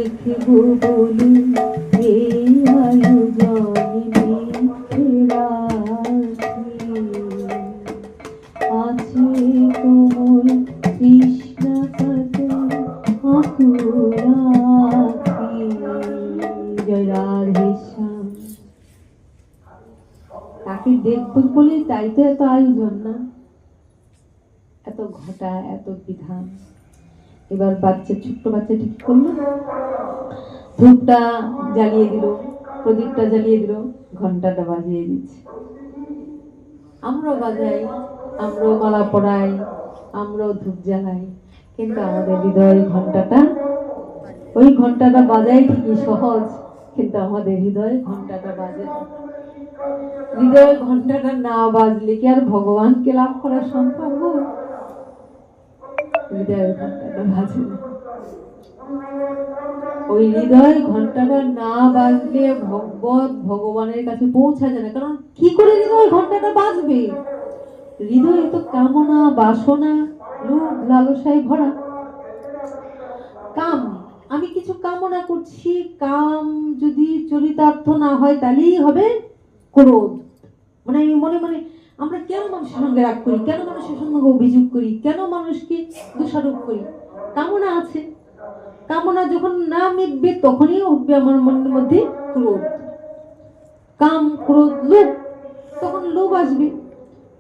দেখব বলে এই আয়োজনে রাখি আছে কোমল কৃষ্ণাকাতে আকুরাখি। জয় রাধে শ্যাম। তাকে দেখব বলে তাই তো এত আয়োজন, না? এত ঘটা, এত বিধান। এবার বাচ্চা, ছোট্ট বাচ্চাটি কি করলো? ধূপটা জ্বালিয়ে দিল, প্রদীপটা জ্বালিয়ে দিল, ঘন্টাটা বাজিয়ে দিচ্ছে। আমরাও বাজাই, আমরাও মালা পরাই, আমরাও ধূপ জ্বালাই, কিন্তু আমাদের হৃদয়ে ঘন্টাটা, ওই ঘন্টাটা বাজাই ঠিকই সহজ, কিন্তু আমাদের হৃদয়ে ঘন্টাটা বাজে না। হৃদয়ে ঘন্টাটা না বাজলে কি আর ভগবানকে লাভ করা সম্ভব? হৃদয়ের ঘন্টাটা বাজে না। ওই হৃদয় ঘন্টাটা না বাজলে ভগবানের কাছে পৌঁছা যায় না। কারণ কি করে হৃদয় ঘন্টাটা বাজবে? হৃদয়ে তো কামনা, বাসনা, লোভ, লালসায় ভরা। কাম, আমি কিছু কামনা করছি, কাম যদি চরিতার্থ না হয় তাহলেই হবে ক্রোধ। মানে আমি মনে মনে, আমরা কেন মানুষের সঙ্গে রাগ করি, কেন মানুষের সঙ্গে অভিযোগ করি, কেন মানুষকে দোষারোপ করি? কামনা আছে। কামনা যখন না মিটবে তখনই উঠবে আমার মনের মধ্যে ক্রোধ, কাম, ক্রোধ, লোভ। তখন লোভ আসবে,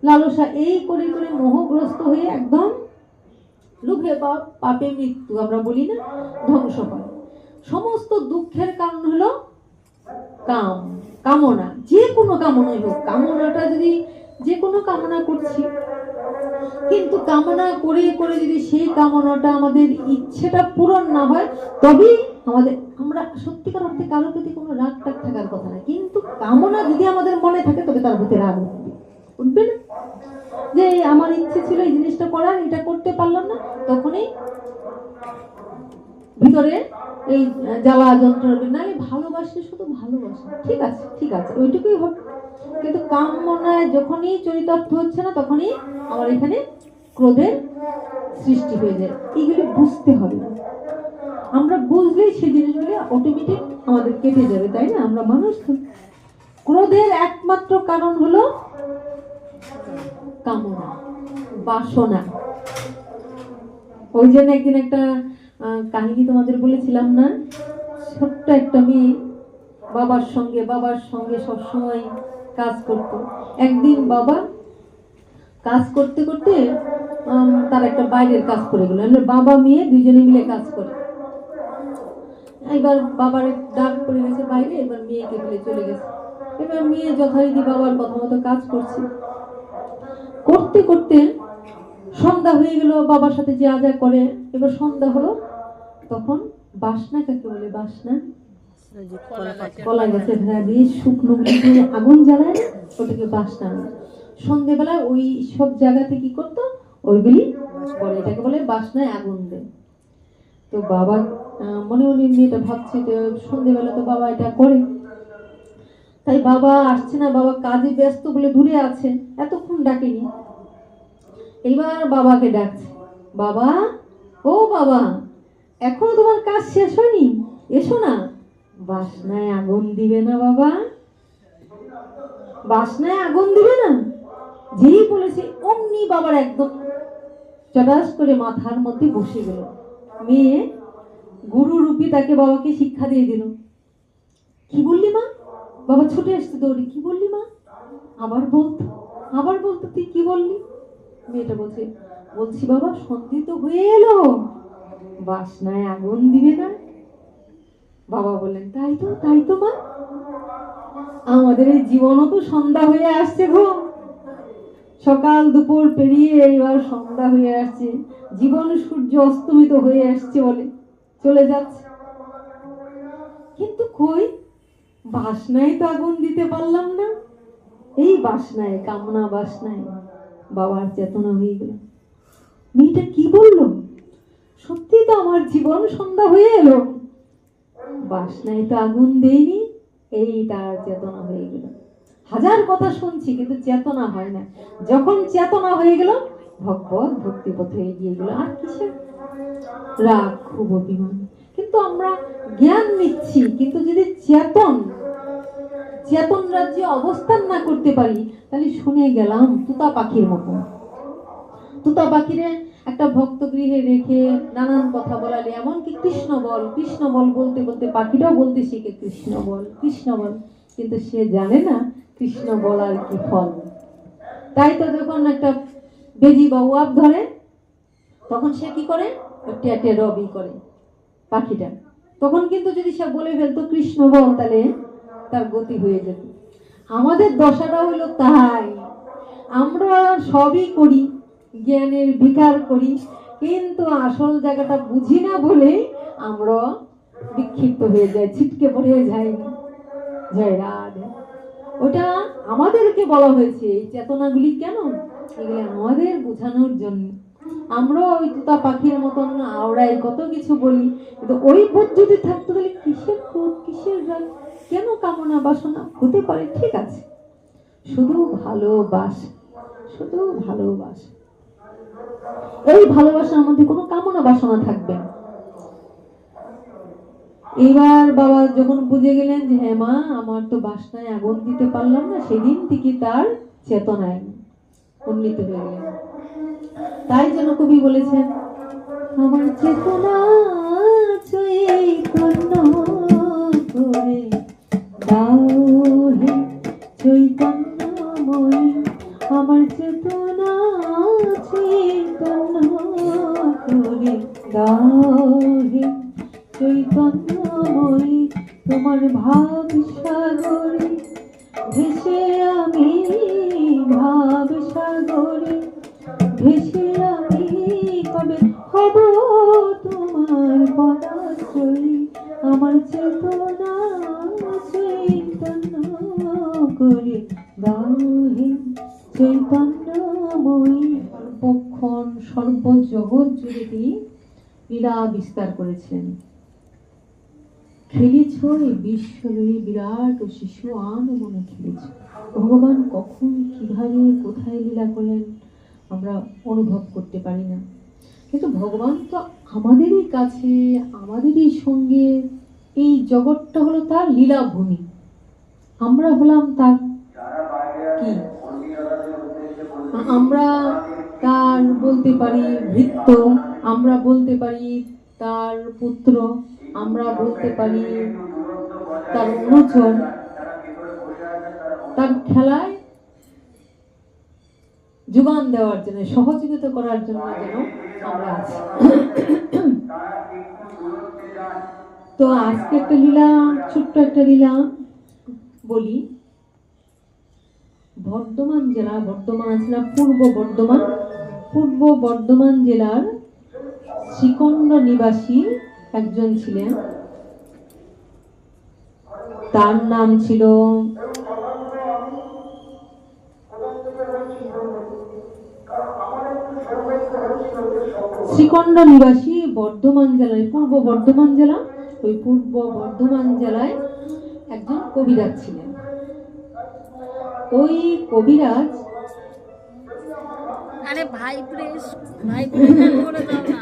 লালসা। এই করে করে মোহগ্রস্ত হয়ে একদম লোভে বা পাপে মৃত্যু, আমরা বলি না, ধ্বংস হয়। সমস্ত দুঃখের কারণ হলো কাম, কামনা। যে কোনো কামনাই হোক, কামনাটা যদি যে কোনো কামনা করছি, কিন্তু কামনা করে করে যদি সেই কামনাটা, আমাদের ইচ্ছেটা পূরণ না হয়, তবেই আমাদের, আমরা সত্যিকার অর্থে কারোর প্রতি কোনো রাগ টাগ থাকার কথা না, কিন্তু কামনা যদি আমাদের মনে থাকে তবে তার প্রতি রাগ উঠবে, উঠবে না? যে আমার ইচ্ছে ছিল এই জিনিসটা করার, এটা করতে পারলাম না, তখনই ভিতরে এই জ্বালা যন্ত্রণা। নাহলে ভালোবাসে, শুধু ভালোবাসে, ঠিক আছে, ঠিক আছে, ওইটুকুই হবে। কিন্তু কামনায় যখনই চরিতার্থ হচ্ছে না, তখনই আমার এখানে ক্রোধের সৃষ্টি হয়ে যায়। এইগুলি বুঝতে হবে। আমরা বুঝলেই সেই জিনিসগুলি অটোমেটিক আমাদের কেটে যাবে, তাই না? আমরা মানুষ তো। ক্রোধের একমাত্র কারণ হলো কামনা, বাসনা। ওই জন্য একদিন একটা কাহিনী তোমাদের বলেছিলাম না? ছোট্ট একটা মেয়ে বাবার সঙ্গে সবসময় কাজ করত। একদিন বাবা কাজ করতে করতে তার একটা বাইরের কাজ করে গেল। বাবা মেয়ে দুজনে মিলে কাজ করে। এবার বাবার ডাক পড়ে গেছে বাইরে, এবার মেয়েকে মিলে চলে গেছে। এবার মেয়ে যথারীতি বাবার কথা মতো কাজ করছে। করতে করতে সন্ধ্যা হয়ে গেল, বাবার সাথে যা যা করে। এবার সন্ধ্যা হলো, তখন বাসনা, কাকে বলে বাসনা? কলা গাছের দিয়ে শুকনো আগুন জ্বালায়, ওটাকে বাসনা। সন্ধ্যেবেলা ওই সব জায়গাতে কি করতো, ওইগুলি বলে, এটাকে বলে বাসনায় আগুন দেয়। তো বাবা মনে মনে মেয়েটা ভাবছে যে সন্ধ্যেবেলা তো বাবা এটা করে, তাই বাবা আসছে না, বাবা কাজে ব্যস্ত বলে দূরে আছে, এতক্ষণ ডাকেনি। এইবার বাবাকে ডাকছে, বাবা, ও বাবা, এখনো তোমার কাজ শেষ হয়নি, এসো না, বাসনায় আগুন দিবে না বাবা, বাসনায় আগুন দিবে না। যেই বলেছে অমনি বাবার একদম চটাস করে মাথার মধ্যে বসে গেল। মেয়ে গুরু রূপী তাকে বাবাকে শিক্ষা দিয়ে দিল। কি বললি মা? বাবা ছুটে আসছে দৌড়ে, কি বললি মা? আবার বলতো তুই কি বললি? মেয়েটা বলছি বাবা, সন্ধে তো হয়ে এলো, বাসনায় আগুন দিবে না। বাবা বললেন, তাই তো মা, আমাদের এই জীবনও তো সন্ধ্যা হয়ে আসছে গো, সকাল দুপুর পেরিয়ে এইবার সন্ধ্যা হয়ে আসছে, জীবন সূর্য অস্তমিত হয়ে আসছে বলে চলে যাচ্ছে, কিন্তু কই বাসনায় তো আগুন দিতে পারলাম না। এই বাসনায়, কামনা বাসনায় বাবার চেতনা হয়ে গেল। মেয়েটা কি বললো? সত্যি তো আমার জীবন সন্ধ্যা হয়ে এলো, বাসনায় তো আগুন দেয়নি, এই তার চেতনা হয়ে গেল। হাজার কথা শুনছি কিন্তু চেতনা হয় না। যখন চেতনা হয়ে গেল, ভগবত ভক্তি পথে এগিয়ে গেল। আর কিসের রাগ, ক্ষোভ, অভিমান? কিন্তু আমরা জ্ঞান নিচ্ছি, কিন্তু যদি চেতন চেতন রাজ্যে অবস্থান না করতে পারি, তাহলে শুনে গেলাম তুতা পাখির মতো। তুতা পাখিরে একটা ভক্ত গৃহে রেখে নানান কথা বলালে, এমনকি কৃষ্ণ বল কৃষ্ণ বল বলতে বলতে পাখিটাও বলতে শিখে কৃষ্ণ বল কৃষ্ণ বল, কিন্তু সে জানে না কৃষ্ণ বলার কি ফল। তাই তো যখন একটা বেজি বা ওয়াপ ধরে, তখন সে কি করে, টেটে রবি করে পাখিটা। তখন কিন্তু যদি সে বলে ফেলতো কৃষ্ণ বল, তাহলে তার গতি হয়ে যেত। আমাদের দশাটা হলো তাই, আমরা সবই করি, জ্ঞানের বিকার করি, কিন্তু আসল জায়গাটা বুঝি না বলে আমরা বিক্ষিপ্ত হয়ে যাই, ছিটকে পড়ে যাই। জয় রাধে। ওটা আমাদেরকে বলা হয়েছে, এই চেতনাগুলি কেন, এগুলি আমাদের বোঝানোর জন্য। আমরা ওই তুতা পাখির মতন আওড়াই কত কিছু বলি, কিন্তু ওই বোধ যদি থাকতো, তাহলে কিসের ক্রোধ, কিসের রাগ, কেন কামনা বাসনা হতে পারে। ঠিক আছে, শুধু ভালোবাস, শুধু ভালোবাস, এই ভালোবাসার মধ্যে কোনো কামনা বাসনা থাকবে না। এবার বাবা যখন বুঝে গেলেন যে হ্যাঁ মা, আমার তো বাসনায় আগুন দিতে পারলাম না, সেদিন থেকে তার চেতনায় উন্নীত হয়ে গেলেন। তাই যেন কবি বলেছেন, আমার চেতনা চৈতন্য করে দাও হে চৈতন্যময়ী, আমার চেতনা চৈতন্য করে দাও হে চৈতন্যময়ী, তোমার ভাব সাগরে ভেসে আমি, ভাব সাগরে ভেসে আমি কবে হব তোমার পদাশ্রয়ী, আমার চেতনা চৈতন্য করে দাও হে চৈতন্যময়ী। সর্বক্ষণ সর্বজগৎ জুড়ে তিনি লীলা বিস্তার করেছেন। খেলেছ এই বিশ্ব লয়ে বিরাট ও শিশু আন মনে খেলেছ। ভগবান কখন কিভাবে কোথায় লীলা করেন আমরা অনুভব করতে পারি না, কিন্তু ভগবান তো আমাদেরই কাছে, আমাদেরই সঙ্গে। এই জগৎটা হলো তার লীলাভূমি, আমরা হলাম তার কি, আমরা তার বলতে পারি ভৃত্য, আমরা বলতে পারি তার পুত্র, আমরা বলতে পারি তার অনুচর। তার খেলায় যোগান দেওয়ার জন্য, সহযোগিতা করার জন্য যেন আমরা আছি। তো আজকে একটা লীলা, ছোট্ট একটা লীলা বলি। বর্ধমান জেলা, বর্ধমান আছে না, পূর্ব বর্ধমান, পূর্ব বর্ধমান জেলার শ্রীখণ্ড নিবাসী একজন ছিলেন, তার নাম ছিল শ্রীখণ্ড নিবাসী, বর্ধমান জেলায়, পূর্ব বর্ধমান জেলা, ওই পূর্ব বর্ধমান জেলায় একজন কবিরাজ ছিলেন। ওই কবিরাজ, আরে ভাই প্রেস, ভাই প্রেস করে দাও না,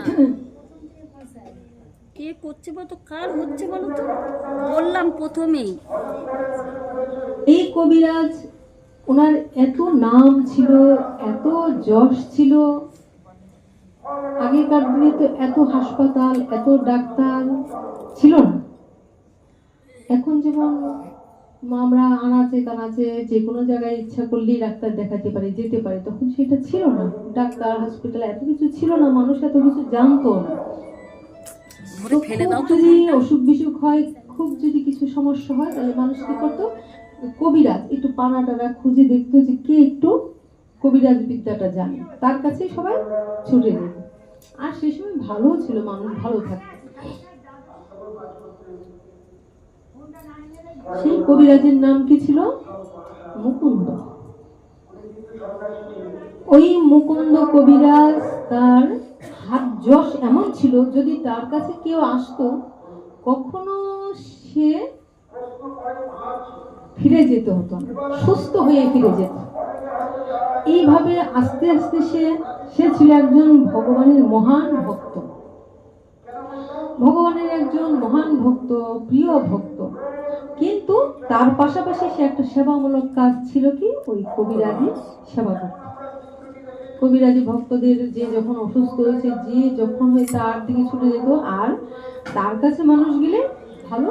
কে করছে বলো, কার হচ্ছে বলো তো, বললাম প্রথমেই। এই কবিরাজ, ওনার এত নাম ছিল, এত যশ ছিল। আগেকার দিনে তো এত হাসপাতাল, এত ডাক্তার ছিল না। এখন যেমন আমরা আনাচে কানাচে যে কোনো জায়গায় ইচ্ছা করলেই ডাক্তার দেখাতে পারি, যেতে পারি, তখন সেটা ছিল না। ডাক্তার, হসপিটাল এত কিছু ছিল না, মানুষ এত কিছু জানতো না। যদি অসুখ বিসুখ হয়, খুব যদি কিছু সমস্যা হয়, তাহলে মানুষ কি করতো, কবিরাজ একটু পানা টানা খুঁজে দেখতো যে কে একটু কবিরাজ বিদ্যাটা জানে, তার কাছে সবাই ছুটে যেত। আর সেই সময় ভালো ছিল, মানুষ ভালো থাকতো। সেই কবিরাজের নাম কি ছিল, মুকুন্দ। ওই মুকুন্দ কবিরাজ, তার হাত যশ এমন ছিল, যদি তার কাছে কেউ আসতো, কখনো সে ফিরে যেতে হতো না, সুস্থ হয়ে ফিরে যেত। এইভাবে আস্তে আস্তে সে ছিল একজন ভগবানের মহান ভক্ত। ভগবানের একজন মহান ভক্ত, প্রিয় ভক্ত, কিন্তু তার পাশাপাশি সে একটা সেবামূলক কাজ ছিল কি, ওই কবিরাজি সেবা করত। কবিরাজি ভক্তদের যে যখন অসুস্থ হয়েছে, যে যখন হয় তার দিকে ছুটে যেত, আর তার কাছে মানুষ গেলে ভালো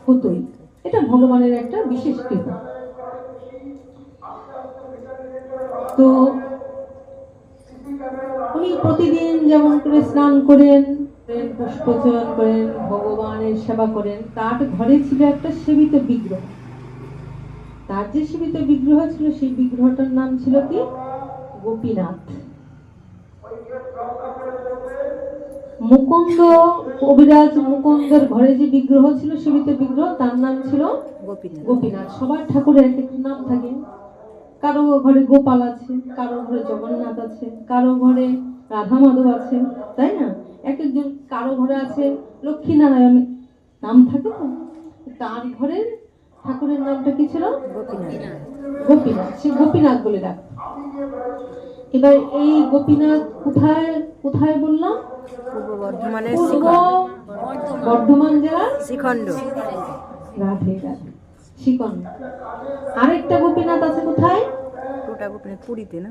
হতোই। এটা ভগবানের একটা বিশেষ কৃপা। তো উনি প্রতিদিন যেমন করে স্নান করেন, পুষ্পচয়ন করেন, ভগবানের সেবা করেন। তার ঘরে ছিল একটা সেবিত বিগ্রহ। তার যে সেবিত বিগ্রহ ছিল, সেই বিগ্রহটার নাম ছিল কি, গোপীনাথ। মুকুন্দ, কবিরাজ মুকুন্দের ঘরে যে বিগ্রহ ছিল, সেবিত বিগ্রহ, তার নাম ছিল গোপীনাথ। সবার ঠাকুরের এক একটা নাম থাকে। কারো ঘরে গোপাল আছে, কারো ঘরে জগন্নাথ আছে, কারো ঘরে রাধা মাধব আছে, তাই না? এক একজন, কারো ঘরে আছে লক্ষ্মী নারায়ণ, নাম থাকে। তো তার ঘরের ঠাকুরের নামটা কি ছিল? গোপীনাথ। সে গোপীনাথ বলে ডাক। এবার এই গোপীনাথ কোথায় কোথায় বললাম? পূর্ব বর্ধমান জেলার শিখণ্ড। রাধে রাধে, শিখণ্ড। আরেকটা গোপীনাথ আছে কোথায়? টোটা গোপীনাথ পুরীতে না?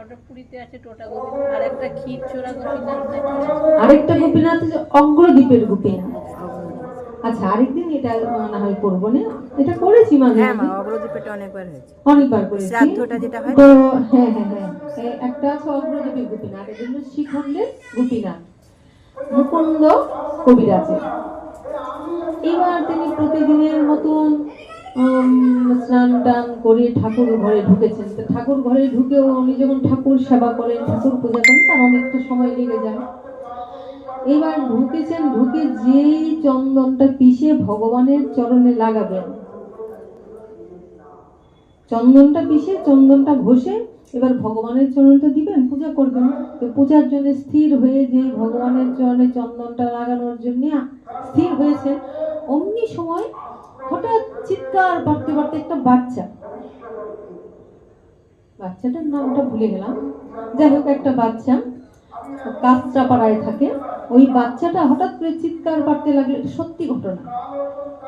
ওটা পুরীতে আছে টোটা গোপীনাথ, আর একটা ক্ষীরচোরা গোপীনাথ। আরেকটা গোপীনাথ হচ্ছে অগ্রদ্বীপের গোপীনাথ। আচ্ছা, আরেকদিন এটা না হয় করবো না, এটা করেছি মাঝে হ্যাঁ মা, মাঝে, অগ্রদ্বীপটা অনেকবার হয়েছে। অনেকবার করেছি। শ্রাদ্ধটা যেটা হয়, তো হ্যাঁ হ্যাঁ হ্যাঁ, একটা আছে অগ্রদ্বীপের গোপীনাথ, এটা হলো শিখণ্ডের গোপীনাথ, মুকুন্দ কবিরাজের। এবার তিনি প্রতিদিনের মতন স্নান টান করে ঠাকুর ঘরে ঢুকেছেন। তো ঠাকুর ঘরে ঢুকেও উনি যখন ঠাকুর সেবা করেন, ঠাকুর পূজা করেন, তার অনেকটা সময় লেগে যায়। এবার ঢুকেছেন, ঢুকে যেই চন্দনটা পিষে ভগবানের চরণে লাগাবেন, চন্দনটা পিষে চন্দনটা ঘষে এবার ভগবানের চরণটা দিবেন, পূজা করবেন। তো পূজার জন্য স্থির হয়ে, যে ভগবানের চরণে চন্দনটা লাগানোর জন্য স্থির হয়েছে, অমনি সময় হঠাৎ চিৎকার পাড়তে পাড়তে একটা বাচ্চা, বাচ্চাটার নামটা ভুলে গেলাম, যাই হোক একটা বাচ্চা কাঁচরাপাড়ায় থাকে, ওই বাচ্চাটা হঠাৎ করে চিৎকার পাড়তে লাগলো। এটা সত্যি ঘটনা,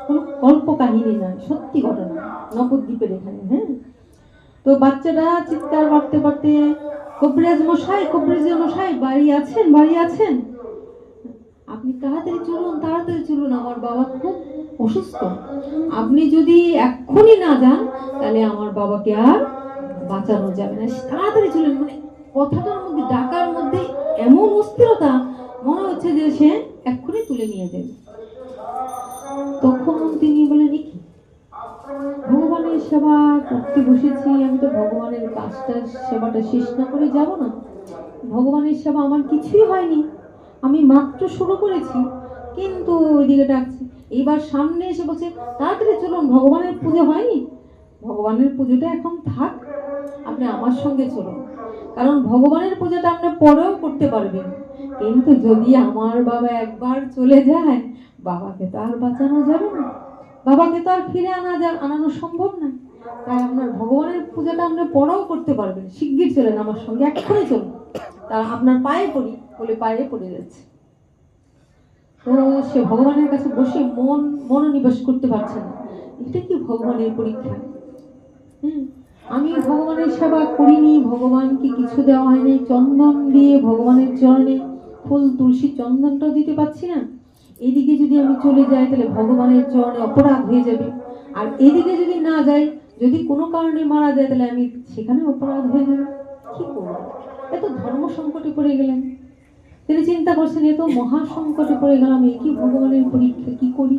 কোনো গল্প কাহিনী নয়, সত্যি ঘটনা, নবদ্বীপের এখানে। হ্যাঁ, তো বাচ্চাটা চিৎকার পাড়তে পাড়তে, কবিরাজ মশাই, কবিরাজ মশাই, বাড়ি আছেন, বাড়ি আছেন, আপনি তাড়াতাড়ি চলুন, তাড়াতাড়ি চলুন, আমার বাবা খুব অসুস্থ, আপনি যদি এক্ষুনি না যান তাহলে আমার বাবাকে আর বাঁচানো যাবে না, তাড়াতাড়ি চলুন। মানে কথাটার মধ্যে, ডাকার মধ্যে এমন অস্থিরতা, মনে হচ্ছে যে সে এক্ষুনি তুলে নিয়ে যাবে। তখন তিনি বলেন, কি ভগবানের সেবা করতে বসেছি, আমি তো ভগবানের কাজটা, সেবাটা শেষ না করে যাব না? ভগবানের সেবা আমার কিছুই হয়নি, আমি মাত্র শুরু করেছি, কিন্তু ওইদিকে ডাকছে। এইবার সামনে এসে বলছে, তাড়াতাড়ি চলুন, ভগবানের পুজো হয়নি, ভগবানের পুজোটা এখন থাক, আপনি আমার সঙ্গে চলুন, কারণ ভগবানের পুজোটা আপনি পরেও করতে পারবেন, কিন্তু যদি আমার বাবা একবার চলে যায়, বাবাকে তো আর বাঁচানো যাবে না, বাবাকে তো আর ফিরে আনানো সম্ভব না, তাই আপনার ভগবানের পূজাটা আপনি পরেও করতে পারবেন, শিগগির চলেন আমার সঙ্গে, এক্ষুনি চলুন, তার আপনার পায়ে পড়ি বলে পায়ে পড়ে যাচ্ছে। তো সে ভগবানের কাছে বসে মনোনিবেশ করতে পারছে না, এটা কি ভগবানের পরীক্ষা? আমি ভগবানের সেবা করিনি, ভগবানকে কিছু দেওয়া হয়নি, চন্দন দিয়ে ভগবানের চরণে ফুল, তুলসী, চন্দনটাও দিতে পারছি না, এদিকে যদি আমি চলে যাই তাহলে ভগবানের চরণে অপরাধ হয়ে যাবে, আর এদিকে যদি না যাই, যদি কোনো কারণে মারা যায়, তাহলে আমি সেখানে অপরাধ হয়ে যাবে, কি করবো? এত ধর্ম সংকটে পড়ে গেলেন। তিনি চিন্তা করছেন, এত মহা সংকটে পড়ে গেলাম, এই কি ভগবানের পরীক্ষা, কি করি?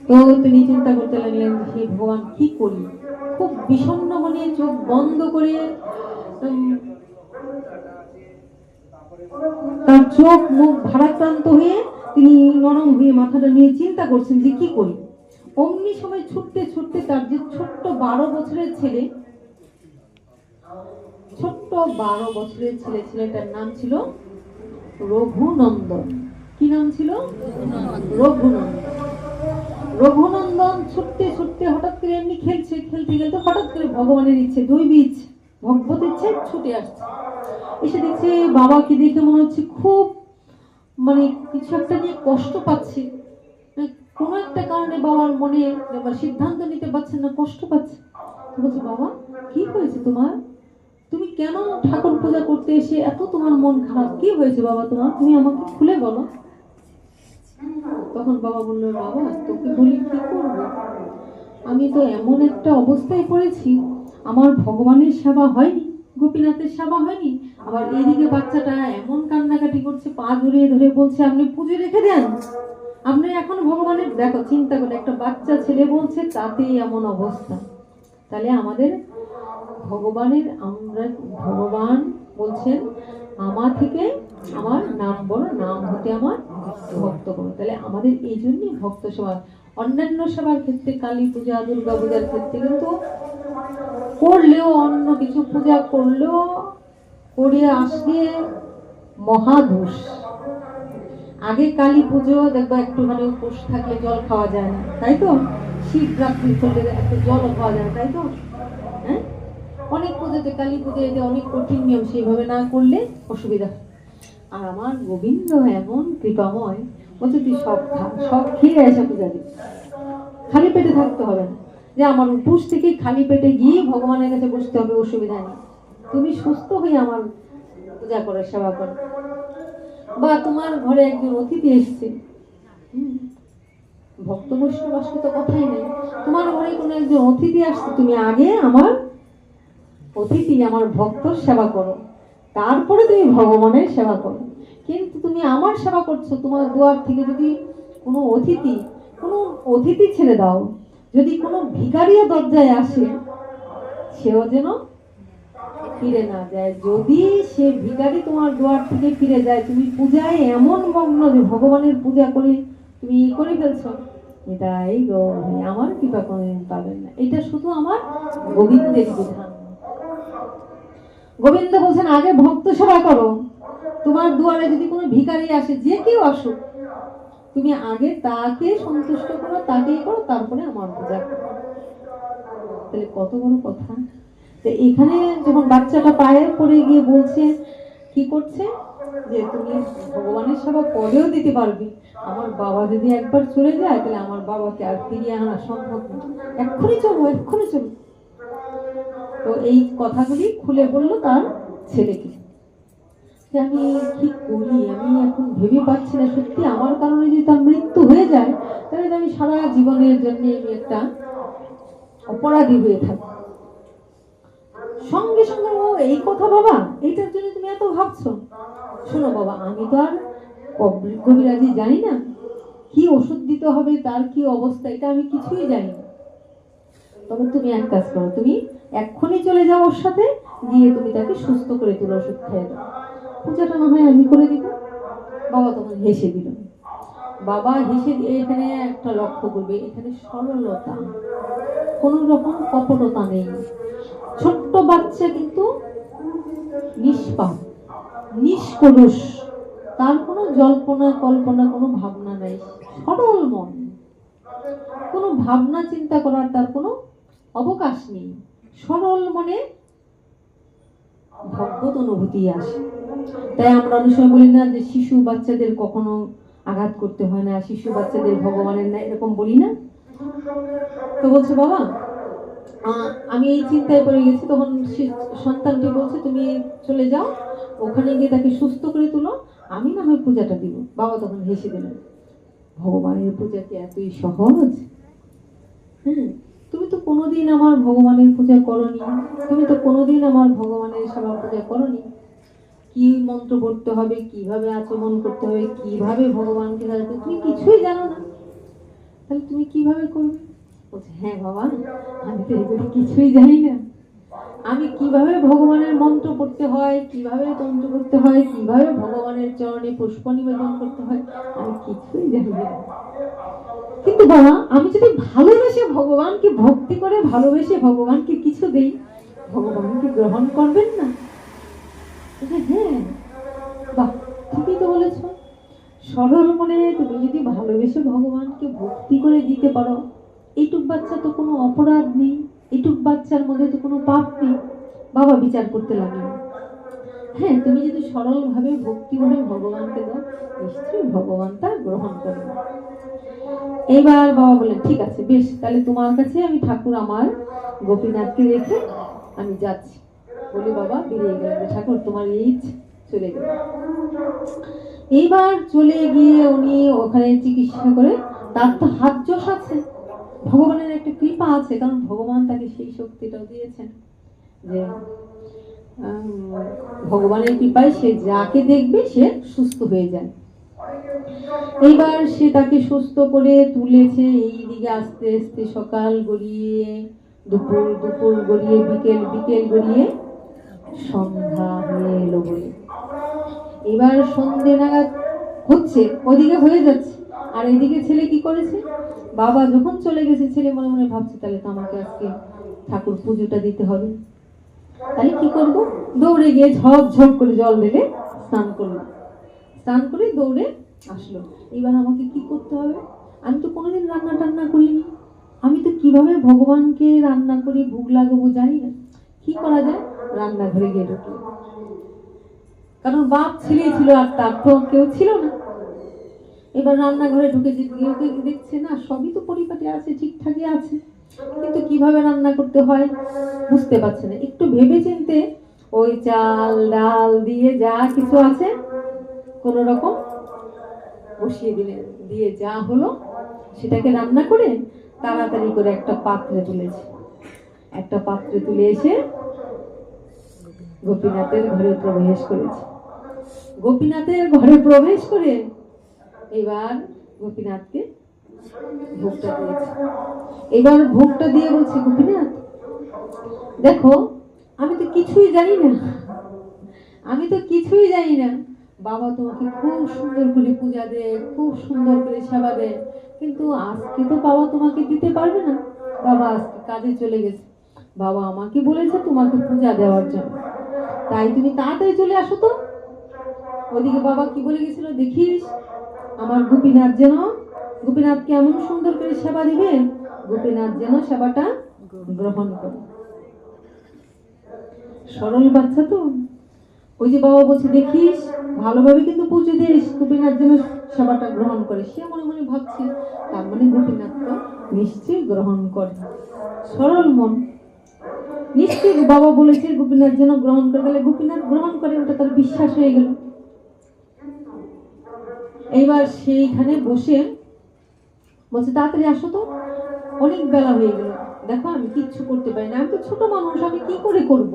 তো তিনি চিন্তা করতে লাগলেন, হে ভগবান, কি করি? খুব বিষণ্ণ মনে, চোখ বন্ধ করে, তার চোখ মুখ ভারাক্রান্ত হয়ে, তিনি নরম হয়ে মাথাটা নিয়ে চিন্তা করছেন যে কি করি। অমনি সময় ছুটতে ছুটতে তার যে ছোট্ট 12 বছরের ছেলে, ছোট্ট 12 বছরের ছেলেটার নাম ছিল রঘুনন্দন। কি নাম ছিল? রঘুনন্দন। রঘুনন্দন ছুটতে ছুটতে হঠাৎ করে এমনি খেলতে খেলতে হঠাৎ করে ভগবানের ইচ্ছে, দৈবী ইচ্ছে, ভগবত ইচ্ছে ছুটে আসছে। এসে দেখছে বাবাকে দেখে মনে হচ্ছে খুব মানে কিছু একটা নিয়ে কষ্ট পাচ্ছে, মানে কোনো একটা কারণে বাবার মনে সিদ্ধান্ত নিতে পারছেন না, কষ্ট পাচ্ছে। তো বলছে, বাবা কি হয়েছে তোমার? তুমি কেন ঠাকুর পূজা করতে এসে এত তোমার মন খারাপ? কি হয়েছে বাবা তোমার? তুমি আমাকে খুলে বলো। তখন বাবা বললো, বাবা তোকে বলি কি করবো, আমি তো এমন একটা অবস্থায় পড়েছি, আমার ভগবানের সেবা হয়নি, গোপীনাথের সেবা হয়নি, আবার এদিকে বাচ্চাটা এমন কান্নাকাটি করছে, পা জড়িয়ে ধরে বলছে আপনি পুজো রেখে দেন, আপনি এখন ভগবানের, দেখো চিন্তা করে, একটা বাচ্চা ছেলে বলছে তাতেই এমন অবস্থা। তাহলে আমাদের ভগবানের, আমরা ভগবান বলছেন আমার থেকে আমার নাম বলো, নাম হতে আমার ভক্ত করো। তাহলে আমাদের এই জন্যই ভক্ত সেবা। অন্যান্য সেবার ক্ষেত্রে, কালী পূজা, দুর্গা পূজার ক্ষেত্রে কিন্তু করলেও, অন্য কিছু পূজা করলেও করে আসলে মহাদোষ। আগে কালী পুজো দেখবো একটুখানি উপোস থাকলে জল খাওয়া যায় না, তাই তো? শিবরাত্রি করলে একটু জল খাওয়া যায় না, তাই তো? হ্যাঁ, অনেক পুজোতে, কালী পুজোতে অনেক কঠিন নিয়ম, সেইভাবে না করলে অসুবিধা। আর আমার গোবিন্দ এমন কৃপাময়, বলছে তুই সব খা, সব খেয়ে এসে পূজা দিবি, খালি পেটে থাকতে হবে না, যে আমার উপোস থেকে খালি পেটে গিয়ে ভগবানের কাছে বসতে হবে, অসুবিধা নেই, তুমি সুস্থ হয়ে আমার পূজা করো, সেবা করো। বা তোমার ঘরে একজন অতিথি এসছে, ভক্ত বৈষ্ণব আসলে তো কথাই নেই, তোমার ঘরে কোনো একজন অতিথি আসছে, তুমি আগে আমার অতিথি, আমার ভক্তর সেবা করো, তারপরে তুমি ভগবানের সেবা করো। কিন্তু তুমি আমার সেবা করছো, তোমার দুয়ার থেকে যদি কোনো অতিথি ছেড়ে দাও, যদি কোনো ভিখারিও দরজায় আসে, সেও যেন ফিরে না যায়। যদি সে ভিখারি তোমার দুয়ার থেকে ফিরে যায়, তুমি পূজায় এমন মগ্ন যে ভগবানের পূজা করে তুমি করে ফেলছো, এটাই গো আমার কৃপা কোনোদিন পাবেন না। এটা শুধু আমার গোবিন্দের বিধান। গোবিন্দ বলছেন আগে ভক্ত সেবা করো, তোমার দুয়ারে যদি কোনো ভিখারি আসে, যে কেউ আসুক, তুমি আগে তাকে সন্তুষ্ট করো, তাকেই করো, তারপরে আমার পূজা করো। তাহলে কত বড় কথা। তো এখানে যখন বাচ্চাটা পায়ে পড়ে গিয়ে বলছে, কি করছে, যে তুমি ভগবানের সেবা পরেও দিতে পারবি, আমার বাবা যদি একবার চলে যায় তাহলে আমার বাবাকে আর ফিরিয়ে আনা সম্ভব না, এক্ষুনি চলো, এক্ষুনি চলো। তো এই কথাগুলি খুলে বললো তার ছেলেকে, যে আমি কি করি, আমি এখন ভেবে পাচ্ছি না, সত্যি আমার কারণে যদি তার মৃত্যু হয়ে যায়, তাহলে আমি সারা জীবনের জন্য আমি একটা অপরাধী হয়ে থাকি। সঙ্গে সঙ্গে ও এই কথা, বাবা এইটার জন্য তুমি এত ভাবছো? শোনো বাবা, আমি তো আর কবিরাজি জানি না, কি ওষুধ দিতে হবে, তার কি অবস্থা, এটা আমি কিছুই জানি না। তবে তুমি এক কাজ করো, তুমি এক্ষুনি চলে যাও ওর সাথে, গিয়ে তুমি তাকে সুস্থ করে তুলো, ওষুধ খেয়ে দাও, পূজাটা না হয় আমি করে দিব। বাবা তখন হেসে দিল। বাবা হেসে দিয়ে, এখানে একটা লক্ষ্য করবে, এখানে সরলতা, কোন রকম কপটতা নেই। ছোট্ট বাচ্চা কিন্তু নিষ্পাপ, নিষ্কলুষ, তার কোনো জল্পনা কল্পনা, কোনো ভাবনা নাই, সরল মন, কোনো ভাবনা চিন্তা করার তার কোনো অবকাশ নেই। সরল মনে ভগবত অনুভূতি আসে। তাই আমরা অনেক সময় বলি না যে শিশু বাচ্চাদের কখনো আঘাত করতে হয় না, শিশু বাচ্চাদের ভগবানের না, এরকম বলি না? তো বলছে বাবা আমি এই চিন্তায় পড়ে গেছি। তখন সন্তানটি বলছে তুমি চলে যাও, ওখানে গিয়ে তাকে সুস্থ করে তুলো, আমি না হয় পূজাটা দিব। বাবা তখন হেসে দিলেন, ভগবানের পূজা কি এতই সহজ? তুমি তো কোনোদিন আমার ভগবানের পূজা করনি, তুমি তো কোনোদিন আমার ভগবানের সেবা পূজা করনি, কি মন্ত্র পড়তে হবে, কিভাবে আচমন করতে হবে, কিভাবে ভগবানকে ডাকবে, তুমি কিছুই জানো না, তাহলে তুমি কিভাবে করবে? বলছে হ্যাঁ বাবা, আমি তো এগুলো কিছুই জানি না, আমি কিভাবে ভগবানের মন্ত্র পড়তে হয়, কিভাবে তন্ত্র করতে হয়, কিভাবে ভগবানের চরণে পুষ্প নিবেদন করতে হয়, আমি কিছুই জানি না। কিন্তু বাবা আমি যদি ভালোবেসে ভগবানকে, ভক্তি করে ভালোবেসে ভগবানকে কিছু দেই, ভগবানকে গ্রহণ করবেন না? হ্যাঁ বাহ, ঠিকই তো বলেছ। সরল মনে তুমি যদি ভালোবেসে ভগবানকে ভক্তি করে দিতে পারো, এইটুক বাচ্চা তো কোনো অপরাধ নেই, এইটুক বাচ্চার মধ্যে তো কোনো পাপ নেই। বাবা বিচার করতে লাগলো, হ্যাঁ, তুমি যদি সরলভাবে ভক্তি করে ভগবানকে দাও, নিশ্চয়ই ভগবান তা গ্রহণ করবে। এইবার বাবা বললেন ঠিক আছে, বেশ, তাহলে তোমার কাছে আমি ঠাকুর আমার গোপীনাথকে রেখে আমি যাচ্ছি বলে বাবা বেরিয়ে গেলেন যে ঠাকুর তোমার এই ইচ্ছে, চলে গেল। এইবার চলে গিয়ে উনি ওখানে চিকিৎসা করে, তার তো হাত যশ আছে, ভগবানের একটা কৃপা আছে, কারণ ভগবান তাকে সেই শক্তিটাও দিয়েছেন যে ভগবানের কৃপায় সে যাকে দেখবে সে সুস্থ হয়ে যায়। এইবার সে তাকে সুস্থ করে তুলেছে। এইদিকে আস্তে আস্তে সকাল গড়িয়ে দুপুর, দুপুর গড়িয়ে বিকেল, বিকেল গড়িয়ে সন্ধ্যা হয়ে এলো বলে। এবার সন্ধ্যে নাগাদ হচ্ছে, ওদিকে হয়ে যাচ্ছে, আর এদিকে ছেলে কি করেছে, বাবা যখন চলে গেছে ছেলে মনে মনে ভাবছে তাহলে তো আমাকে আজকে ঠাকুর পুজোটা দিতে হবে, তাহলে কি করব, দৌড়ে গিয়ে ঝপ ঝপ করে জল ঢেলে স্নান করলো, স্নান করে দৌড়ে আসলো। এবার আমাকে কি করতে হবে, আমি তো কোনোদিন রান্না টান্না করিনি, আমি তো কিভাবে ভগবানকে রান্না করে ভোগ লাগাবো জানি না, কি করা যায়, রান্নাঘরে গিয়ে ঢুকলো, কারণ বাপ ছেলেই ছিল আর তার তো কেউ ছিল না। এবার রান্নাঘরে ঢুকে দেখছে না সবই তো পরিপাটি আছে, ঠিকঠাকই আছে, কিন্তু কিভাবে রান্না করতে হয় বুঝতে পারছে না। একটু ভেবে চিনতে ওই চাল ডাল দিয়ে যা কিছু আছে কোন রকম বসিয়ে দিলেন, দিয়ে যা হলো সেটাকে রান্না করে তাড়াতাড়ি করে একটা পাত্রে তুলেছে, একটা পাত্রে তুলে এসে গোপীনাথের ঘরে প্রবেশ করেছে। গোপীনাথের ঘরে প্রবেশ করে এবার গোপীনাথকে ভোগটা দিয়েছে। এবার ভোগটা দিয়ে বলছে গোপীনাথ দেখো আমি তো কিছুই জানি না, আমি তো কিছুই জানি না, বাবা তোমাকে খুব সুন্দর করে পূজা দেয়, খুব সুন্দর করে সেবা দেয়, কিন্তু আজকে তো বাবা তোমাকে দিতে পারবে না, বাবা আজকে কাজে চলে গেছে, বাবা আমাকে বলেছে তোমাকে পূজা দেওয়ার জন্য, তাই তুমি তাড়াতাড়ি চলে আসো তো। ওইদিকে বাবা কি বলে গেছিল, দেখিস আমার গোপীনাথ যেন, গোপীনাথকে এমন সুন্দর করে সেবা দিবে, গোপীনাথ যেন সেবাটা গ্রহণ করে। সরল বাচ্চা তো, ওই যে বাবা বলছে দেখিস ভালোভাবে কিন্তু পুজো দিস, গোপীনাথ যেন সেবাটা গ্রহণ করে, সে মনে মনে ভাবছে তার মানে গোপীনাথ তো নিশ্চয়ই গ্রহণ করে, সরল মন, নিশ্চয়ই বাবা বলেছে গোপীনাথ যেন গ্রহণ করে, তাহলে গোপীনাথ গ্রহণ করে, ওটা তার বিশ্বাস হয়ে গেল। এইবার সেইখানে বসে বলছে তাড়াতাড়ি আসো তো, অনেক বেলা হয়ে গেল, দেখো আমি কিচ্ছু করতে পারি না, আমি তো ছোট মানুষ, আমি কি করে করব,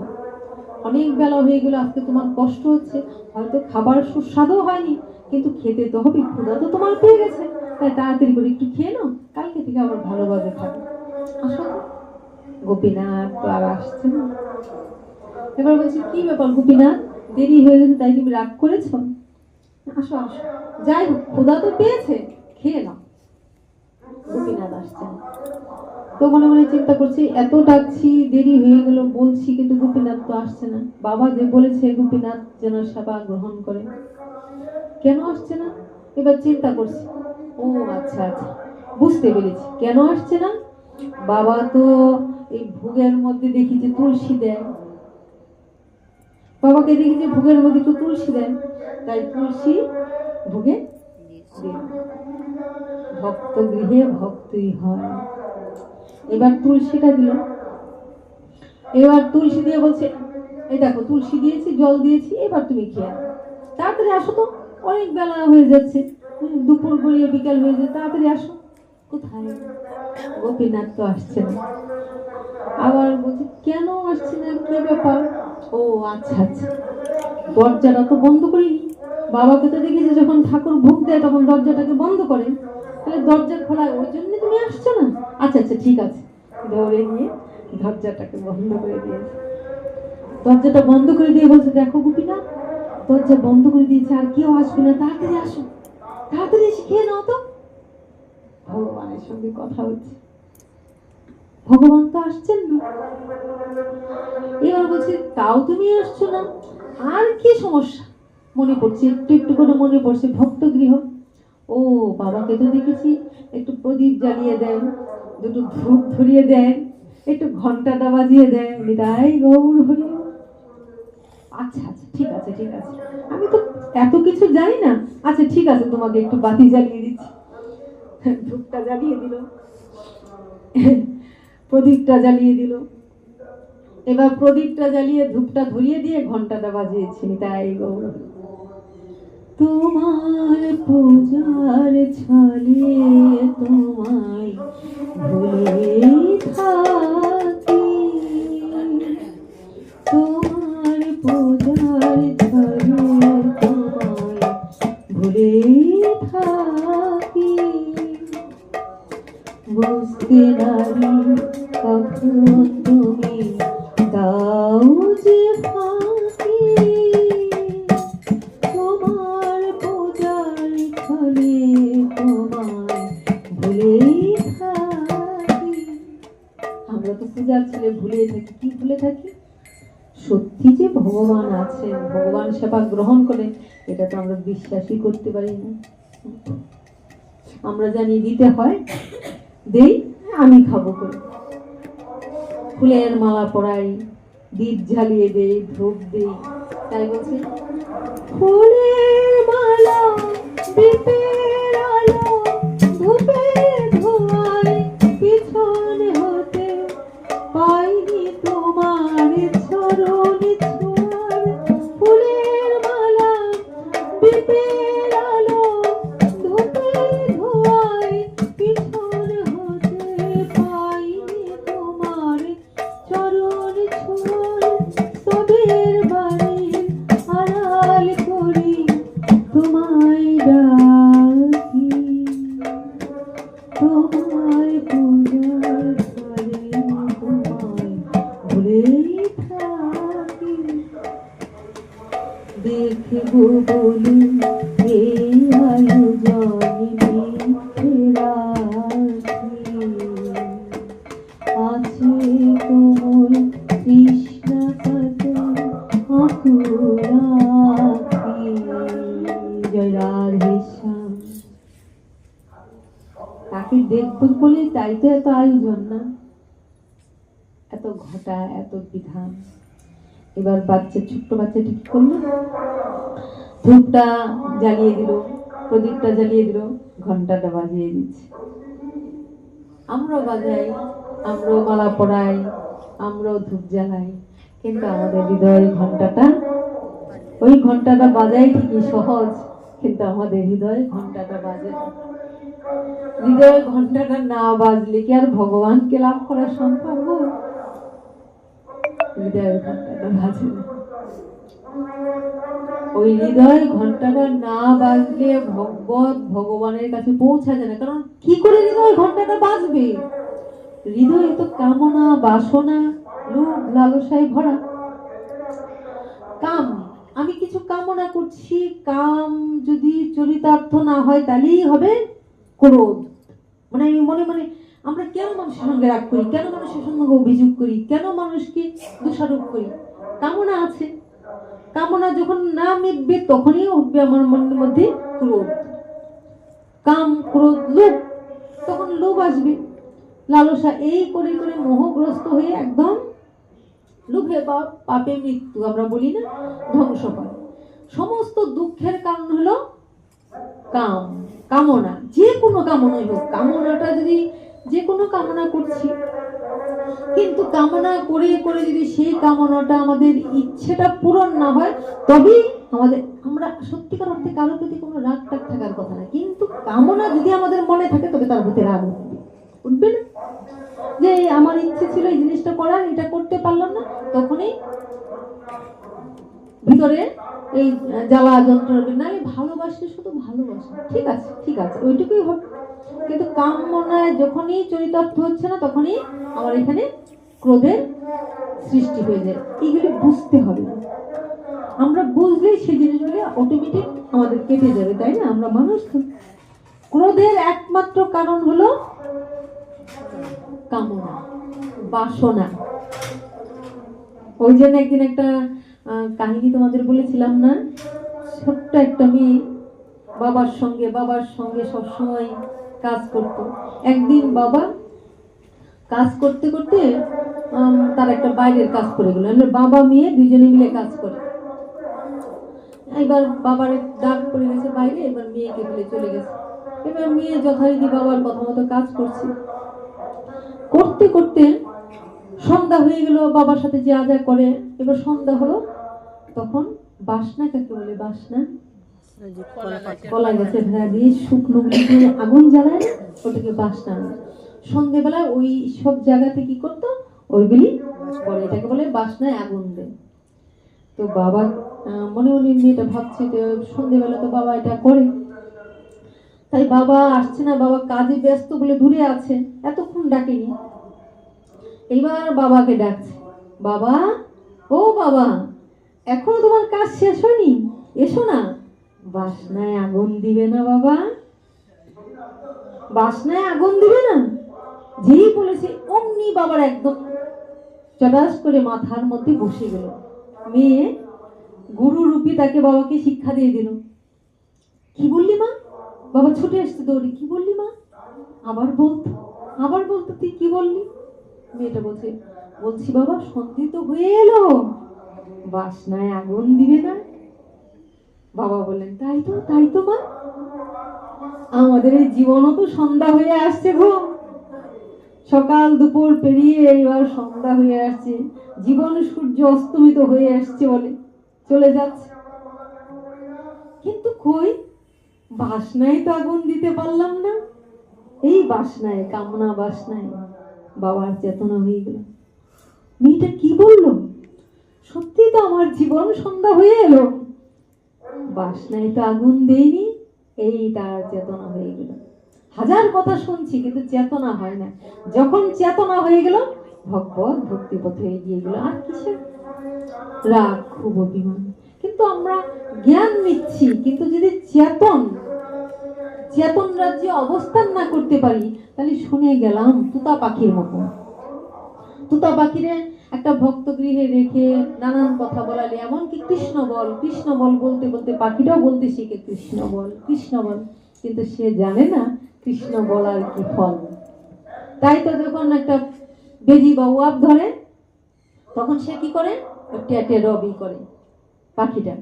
অনেক বেলা হয়ে গেল, আজকে তোমার কষ্ট হচ্ছে, হয়তো খাবার সুস্বাদু হয়নি, কিন্তু খেতে তো হবে, ক্ষুধা তো তোমার পেয়ে গেছে, তাই তাড়াতাড়ি করে একটু খেয়ে নাও, কালকে থেকে আবার ভালোভাবে খাবে, আসো। গোপীনাথ তো আর আসছে না। এবার বলছি কি ব্যাপার গোপীনাথ, দেরি হয়ে গেছে তাই তুমি রাগ করেছো, আসো আসো, যাই হোক ক্ষুধা তো পেয়েছে, খেয়ে নাও। গোপীনাথ আসছে না, তো মনে মনে চিন্তা করছি এত ডাকছি দেরি হয়ে গেল বলছি, কিন্তু গোপীনাথ তো আসছে না, বাবা যে বলেছে গোপীনাথ যেন সেবা গ্রহণ করে, কেন আসছে না। এবার চিন্তা করছি, ও আচ্ছা আচ্ছা বুঝতে পেরেছি কেন আসছে না, বাবা তো এই ভোগের মধ্যে দেখি যে তুলসী দেয়, বাবাকে দেখি যে ভোগের মধ্যে একটু তুলসী দেয়, তাই তুলসী ভোগে ভক্ত গৃহে ভক্তই হয়। এবার তুলসীটা দিল, এবার তুলসী দিয়ে বলছে এই দেখো তুলসী দিয়েছি, জল দিয়েছি, এবার তুমি খেয়ে নাও, তাড়াতাড়ি আসো তো, অনেক বেলা হয়ে যাচ্ছে, দুপুর গড়িয়ে বিকাল হয়ে যাচ্ছে, তাড়াতাড়ি আসো। কোথায়, গোপীনাথ তো আসছে না। আবার বলছে কেন আসছে না, কি ব্যাপার, ও আচ্ছা আচ্ছা দরজাটা তো বন্ধ করিনি, বাবাকে তো দেখেছি যখন ঠাকুর ভোগ দেয় তখন দরজাটাকে বন্ধ করে, তাহলে দরজা খোলা, ওই জন্য তুমি আসছো না, আচ্ছা আচ্ছা ঠিক আছে, দৌড়ে গিয়ে দরজাটাকে বন্ধ করে দিয়েছে। দরজাটা বন্ধ করে দিয়ে বলছে দেখো গোপীনাথ দরজা বন্ধ করে দিয়েছে, আর কেউ আসবে না, তাড়াতাড়ি আসো, তাড়াতাড়ি এসে খেয়ে নাও তো। ভগবানের সঙ্গে কথা হচ্ছে, ভগবান তো আসছেন না। এবার বলছে তাও তুমি আসছো না, আর কি সমস্যা, মনে পড়ছে একটু একটু করে মনে পড়ছে ভক্ত গৃহ, ও বাবাকে তো দেখেছি একটু প্রদীপ জ্বালিয়ে দেন, দুটো ধূপ ধরিয়ে দেন, একটু ঘন্টাটা বাজিয়ে দেন, নিতাই গৌর হরি, আচ্ছা আচ্ছা, ঠিক আছে ঠিক আছে, আমি তো এত কিছু জানি না। আচ্ছা ঠিক আছে, তোমাকে একটু বাতি জ্বালিয়ে দিচ্ছি। ধূপটা জ্বালিয়ে দিল, প্রদীপটা জ্বালিয়ে দিল। এবার প্রদীপটা জ্বালিয়ে ধূপটা ধরিয়ে দিয়ে ঘন্টাটা বাজিয়েছি। তাই গৌর তোমার পূজার ছলে তোমায় ভুলে থাকি, তোমার পূজার ছলে তোমায় ভুলে থাকি, বুঝতে নারি কখন তুমি দাও যে ফাঁকি, তোমার পূজার ছলে তোমায় ভুলে থাকি। আমরা তো পূজার ছলে ভুলে থাকি। কি ভুলে থাকি? সত্যি যে ভগবান আছেন, ভগবান সেবা গ্রহণ করে, এটা তো আমরা বিশ্বাসই করতে পারি না। আমরা জানি দিতে হয়, দেই, আমি খাবো করে, ফুলের মালা পরাই, দীপ জ্বালিয়ে দেই, ধূপ দেই। তাই বলছে ফুলের মালা দীপের আলো ধূপের ধোঁয়ায় পিছন হতে পাইনি তোমার চরণ ছোঁয়ার, ফুলের মালা দীপের আলো ধূপের ধোঁয়ায় পিছন হতে পাইনি তোমার চরণ ছোঁয়ার, তোদের বাড়ির আড়াল করি তোমায় ডাকি, তোমায় পূজার ছলে তোমায় ভুলে থাকি, দেখব বলে এই আয়োজন মিথ্যে রাখি, আছে তোর তৃষ্ণা কত আকুলাকি। জয় রাধে শ্যাম। তাকে দেখবো বলে তাই তো এত আয়োজন, না এত ঘটা, এত বিধান। এবার বাচ্চা, ছোট্ট বাচ্চাটি কি করলো? ধূপটা জ্বালিয়ে দিল, প্রদীপটা জ্বালিয়ে দিল, ঘন্টাটা বাজিয়ে দিচ্ছে। আমরাও বাজাই, আমরাও মালা পরাই, আমরাও ধূপ জ্বালাই, কিন্তু আমাদের হৃদয়ের ঘন্টাটা, ওই ঘন্টাটা বাজাই ঠিকই সহজ, কিন্তু আমাদের হৃদয়ে ঘন্টাটা বাজে না। হৃদয়ের ঘন্টাটা না বাজলে কি আর ভগবানকে লাভ করা সম্ভব? হৃদয়ের ঘন্টাটা বাজে না। ওই হৃদয় ঘন্টাটা না বাজলে ভগবানের কাছে পৌঁছা যায় না। কারণ কি করে হৃদয় ঘন্টাটা বাজবে? হৃদয় তো কামনা, বাসনা, লোভ, লালসায় ভরা। কাম, আমি কিছু কামনা করছি, কাম যদি চরিতার্থ না হয় তাহলেই হবে ক্রোধ। মানে আমি মনে মনে, আমরা কেন মানুষের সঙ্গে রাগ করি, কেন মানুষের সঙ্গে অভিযোগ করি, কেন মানুষকে দোষারোপ করি? কামনা আছে, কামনা যখন না মিটবে তখনই উঠবে আমার মনের মধ্যে ক্রোধ। কাম, ক্রোধ, লোভ, তখন লোভ আসবে, লালসা। এই করে করে মোহগ্রস্ত হয়ে একদম লোভে বা পাপে মৃত্যু, আমরা বলি না, ধ্বংস হয়। সমস্ত দুঃখের কারণ হলো কাম, কামনা। যে কোনো কামনাই হোক, কামনাটা যদি যে কোনো কামনা করছি, কিন্তু কামনা করে করে যদি সেই কামনাটা আমাদের ইচ্ছেটা পূরণ না হয়, তবেই আমাদের, আমরা সত্যিকার অর্থে কারোর প্রতি কোনো রাগ টাগ থাকার কথা না, কিন্তু কামনা যদি আমাদের মনে থাকে তবে তার প্রতি রাগ উঠবে, উঠবে না? যে আমার ইচ্ছে ছিল এই জিনিসটা করার, এটা করতে পারলাম না, তখনই ভিতরে এই জ্বালা যন্ত্রণা। নাহলে ভালোবাসলে শুধু ভালোবাসা, ঠিক আছে ঠিক আছে, ওইটুকুই হবে। কিন্তু কামনায় যখনই চরিতার্থ হচ্ছে না, তখনই আমার এখানে ক্রোধের সৃষ্টি হয়ে যায়। এইগুলি বুঝতে হবে। আমরা বুঝলেই সেই জিনিসগুলি অটোমেটিক আমাদের কেটে যাবে, তাই না? আমরা মানুষ তো। ক্রোধের একমাত্র কারণ হলো কামনা, বাসনা। ওই জন্য একদিন একটা কাহিনী তোমাদের বলেছিলাম না, ছোট্ট একটা মেয়ে বাবার সঙ্গে সবসময় কাজ করত। একদিন বাবা কাজ করতে করতে তার একটা বাইরের কাজ করে গেল। বাবা মেয়ে দুজনে মিলে কাজ করে। এবার বাবার ডাক পড়ে গেছে বাইরে, এবার মেয়েকে বলে চলে গেছে। এবার মেয়ে যথারীতি বাবার কথা মতো কাজ করছে, করতে করতে সন্ধ্যা হয়ে গেল, বাবার সাথে যা যা করে। এবার সন্ধ্যা হলো, তখন বাসনা কাকে বলে? বাসনা ওই যে কলা পাতা। কলা গাছের ভেড়া দিয়ে শুকনো গুলিতে আগুন জ্বালায় না, ওটাকে বাসনা বলে। সন্ধ্যেবেলা ওই সব জায়গাতে কি করতো? ওইগুলি করে, এটাকে বলে বাসনায় আগুন দেয়। তো বাবা মনে মনে মেয়েটা ভাবছে যে সন্ধ্যেবেলা তো বাবা এটা করে, তাই বাবা আসছে না, বাবা কাজে ব্যস্ত বলে দূরে আছে, এতক্ষণ ডাকেনি। এইবার বাবাকে ডাকছে, বাবা, ও বাবা, এখনো তোমার কাজ শেষ হয়নি? এসো না, বাসনায় আগুন দিবে না বাবা, বাসনায় আগুন দিবে না। যেই বলেছে অমনি বাবার একদম চটাস করে মাথার মধ্যে বসে গেল। মেয়ে গুরু রূপী তাকে বাবাকে শিক্ষা দিয়ে দিল। কি বললি মা? বাবা ছুটে আসছে দৌড়ে, কি বললি মা? আবার বলতো তুই কি বললি? মেয়েটা বলছি বাবা, সন্ধে তো হয়ে এলো, বাসনায় আগুন দিবে না। বাবা বললেন, তাই তো মা, আমাদের এই জীবনও তো সন্ধ্যা হয়ে আসছে গো, সকাল দুপুর পেরিয়ে এবার সন্ধ্যা হয়ে আসছে, জীবন সূর্য অস্তমিত হয়ে আসছে বলে চলে যাচ্ছে, কিন্তু কই বাসনায় তো আগুন দিতে পারলাম না। এই বাসনায়, কামনা বাসনায় বাবার চেতনা হয়ে গেল। মেয়েটা কি বললো? সত্যি তো আমার জীবন সন্ধ্যা হয়ে এলো, বাসনায় তো আগুন দেয়নি, এই তার চেতনা হয়ে গেল। হাজার কথা শুনছি কিন্তু চেতনা হয় না। যখন চেতনা হয়ে গেল, ভগবত ভক্তি পথে এগিয়ে গেল। আর কিসের রাগ, খুব অভিমান। কিন্তু আমরা জ্ঞান নিচ্ছি, কিন্তু যদি চেতন রাজ্যে অবস্থান না করতে পারি, তাহলে শুনে গেলাম তুতা পাখির মতো। তুতা পাখিরে একটা ভক্ত গৃহে রেখে নানান কথা বলালে, এমনকি কৃষ্ণ বল বলতে বলতে পাখিটাও বলতে শিখে কৃষ্ণ বল, কিন্তু সে জানে না কৃষ্ণ বলার কি ফল। তাই তো যখন একটা বেজি বা ওয়াপ ধরে, তখন সে কি করে? টেটে রবি করে পাখিটা।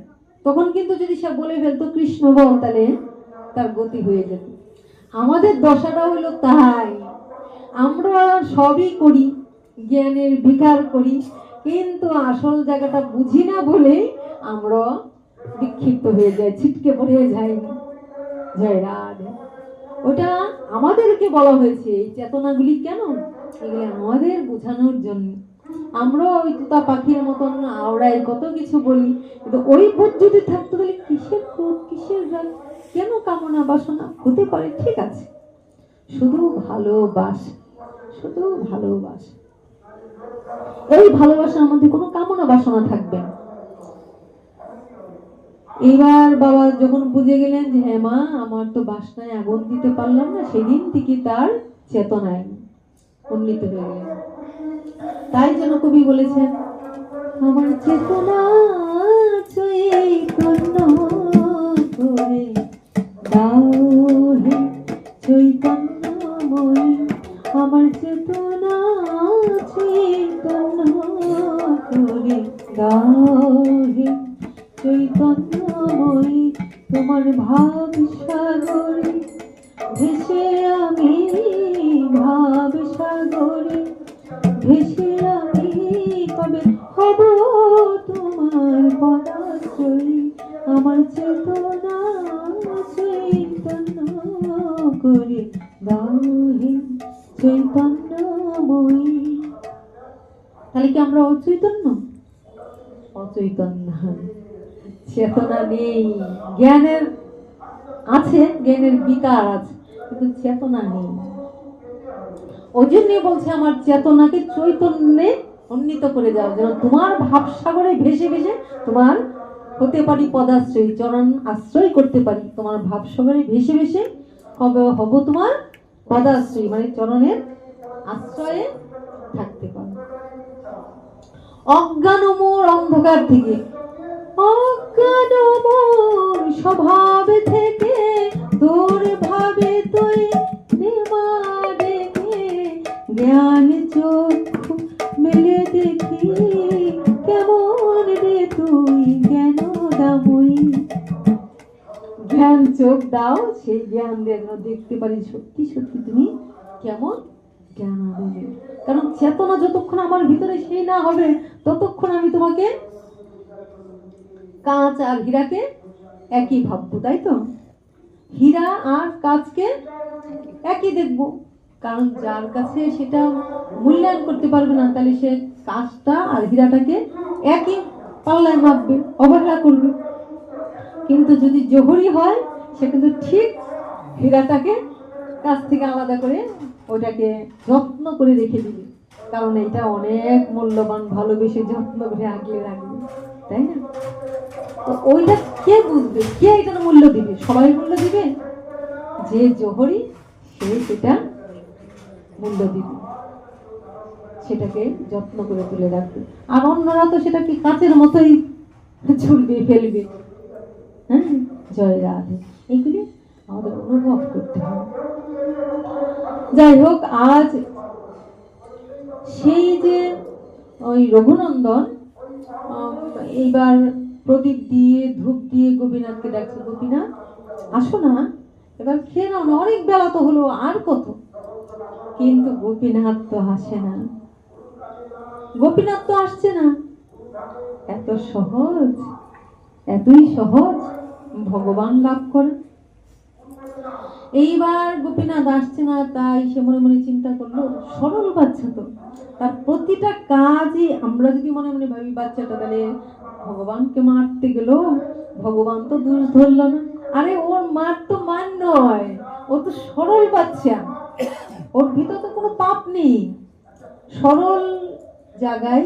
তখন কিন্তু যদি সে বলে ফেলতো কৃষ্ণ বল, তাহলে তার গতি হয়ে যেত। আমাদের দশাটা হলো তাই, আমরা সবই করি, জ্ঞানের বিকার করি, কিন্তু আসল জায়গাটা বুঝি না বলে আমরা বিক্ষিপ্ত হয়ে যাই, ছিটকে পড়ে যাই। জয় রাধে। ওটা আমাদেরকে বলা হয়েছে, এই চেতনাগুলি কেন? এগুলো আমাদের বোঝানোর জন্য। আমরা ওই তুতা পাখির মতন আওড়াই কত কিছু বলি, কিন্তু ওই বোধ যদি থাকতো, তাহলে কিসের ক্রোধ, কিসের রাগ, কেন কামনা বাসনা? হতে পারে, ঠিক আছে, শুধু ভালোবাস, এই ভালোবাসার মধ্যে কোনো কামনা বাসনা থাকবে না। এবার বাবা যখন বুঝে গেলেন যে হ্যাঁ মা, আমার তো বাসনায় আগুন দিতে পারলাম না, সেদিন থেকে তার চেতনায় উন্নীত হয়ে গেলেন। তাই যেন কবি বলেছেন, আমার চেতনা চৈতন্য করে দাও হে চৈতন্যময়ী, আমার চেতনা চৈতন্য করে দাও হে চৈতন্যময়ী, তোমার ভাব সাগরে ভেসে আমি, ভাব সাগরে ভেসে আমি কবে হব তোমার পদাশ্রয়ী, আমার চেতনা চৈতন্য করে দাও হে চৈতন্যময়ী। তাহলে কি আমরা অচৈতন্য? চেতনা নেই, জ্ঞানের আছে, জ্ঞানের বিকার আছে, কিন্তু চেতনা নেই। ওই জন্যই বলছে আমার চেতনাকে চৈতন্যে উন্নীত করে যাও, যেন তোমার ভাবসাগরে ভেসে ভেসে তোমার হতে পারি পদাশ্রয়ী, চরণ আশ্রয় করতে পারি, তোমার ভাবসাগরে ভেসে ভেসে হব তোমার পদাশ্রয়ী, মানে চরণের আশ্রয়ে থাকতে পারো। অজ্ঞান মোর অন্ধকার থেকে, অজ্ঞান মোর স্বভাব থেকে, তোর ভাবে তুই নেমা দেখে, জ্ঞান চক্ষু মেলে দেখি, কেমন রে তুই জ্ঞান দাময়ী, চোখ দাও, সেই জ্ঞান দিয়ে যেন দেখতে পারি সত্যি সত্যি তুমি কেমন জ্ঞান দেবে। কারণ চেতনা যতক্ষণ আমার ভিতরে সেই না হবে, ততক্ষণ আমি তোমাকে কাঁচ আর হীরাকে একই ভাববো, তাই তো? হীরা আর কাঁচকে একই দেখবো, কারণ যার কাছে সেটা মূল্যায়ন করতে পারবে না, তাহলে সে কাঁচটা আর হীরাটাকে একই পাল্লায় মাপবে, অবহেলা করবে। কিন্তু যদি জোহরি হয়, সে কিন্তু ঠিক হীরাটাকে কাছ থেকে আলাদা করে ওটাকে যত্ন করে রেখে দিবে, কারণ এটা অনেক মূল্যবান, ভালোবেসে যত্ন করে আগলে রাখবে, তাই না? তো ওইটা কে বুঝবে, কে এটার মূল্য দিবে? সবাই মূল্য দিবে, যে জোহরি সে সেটা মূল্য দিবে, সেটাকে যত্ন করে তুলে রাখবে। আর অন্যরা তো সেটাকে কাঁচের মতোই ছুড়বে, ফেলবে। হ্যাঁ, জয় রাধে। এইগুলি আমাদের অনুভব করতে হবে। যাই হোক, আজ সেই যে ওই রঘুনন্দন এইবার প্রদীপ দিয়ে ধূপ দিয়ে গোপীনাথকে ডাকছে, গোপীনাথ আসো না, এবার খেয়ে নাও না, অনেক বেলা তো হলো, আর কত। কিন্তু গোপীনাথ তো আসে না, গোপীনাথ তো আসছে না। এত সহজ, এতই সহজ ভগবান লাভ করা। এইবার গোপীনাথ আসছে না, তাই সে মনে মনে চিন্তা করলো, সরল বাচ্চা তো, তার প্রতিটা কাজই আমরা যদি মনে মনে ভাবি বাচ্চাটা তাহলে ভগবানকে মারতে গেল, ভগবান তো দোষ ধরলো না। আরে ওর মার তো মান নয়, ও তো সরল বাচ্চা, ওর ভিতরে তো কোনো পাপ নেই। সরল জায়গায়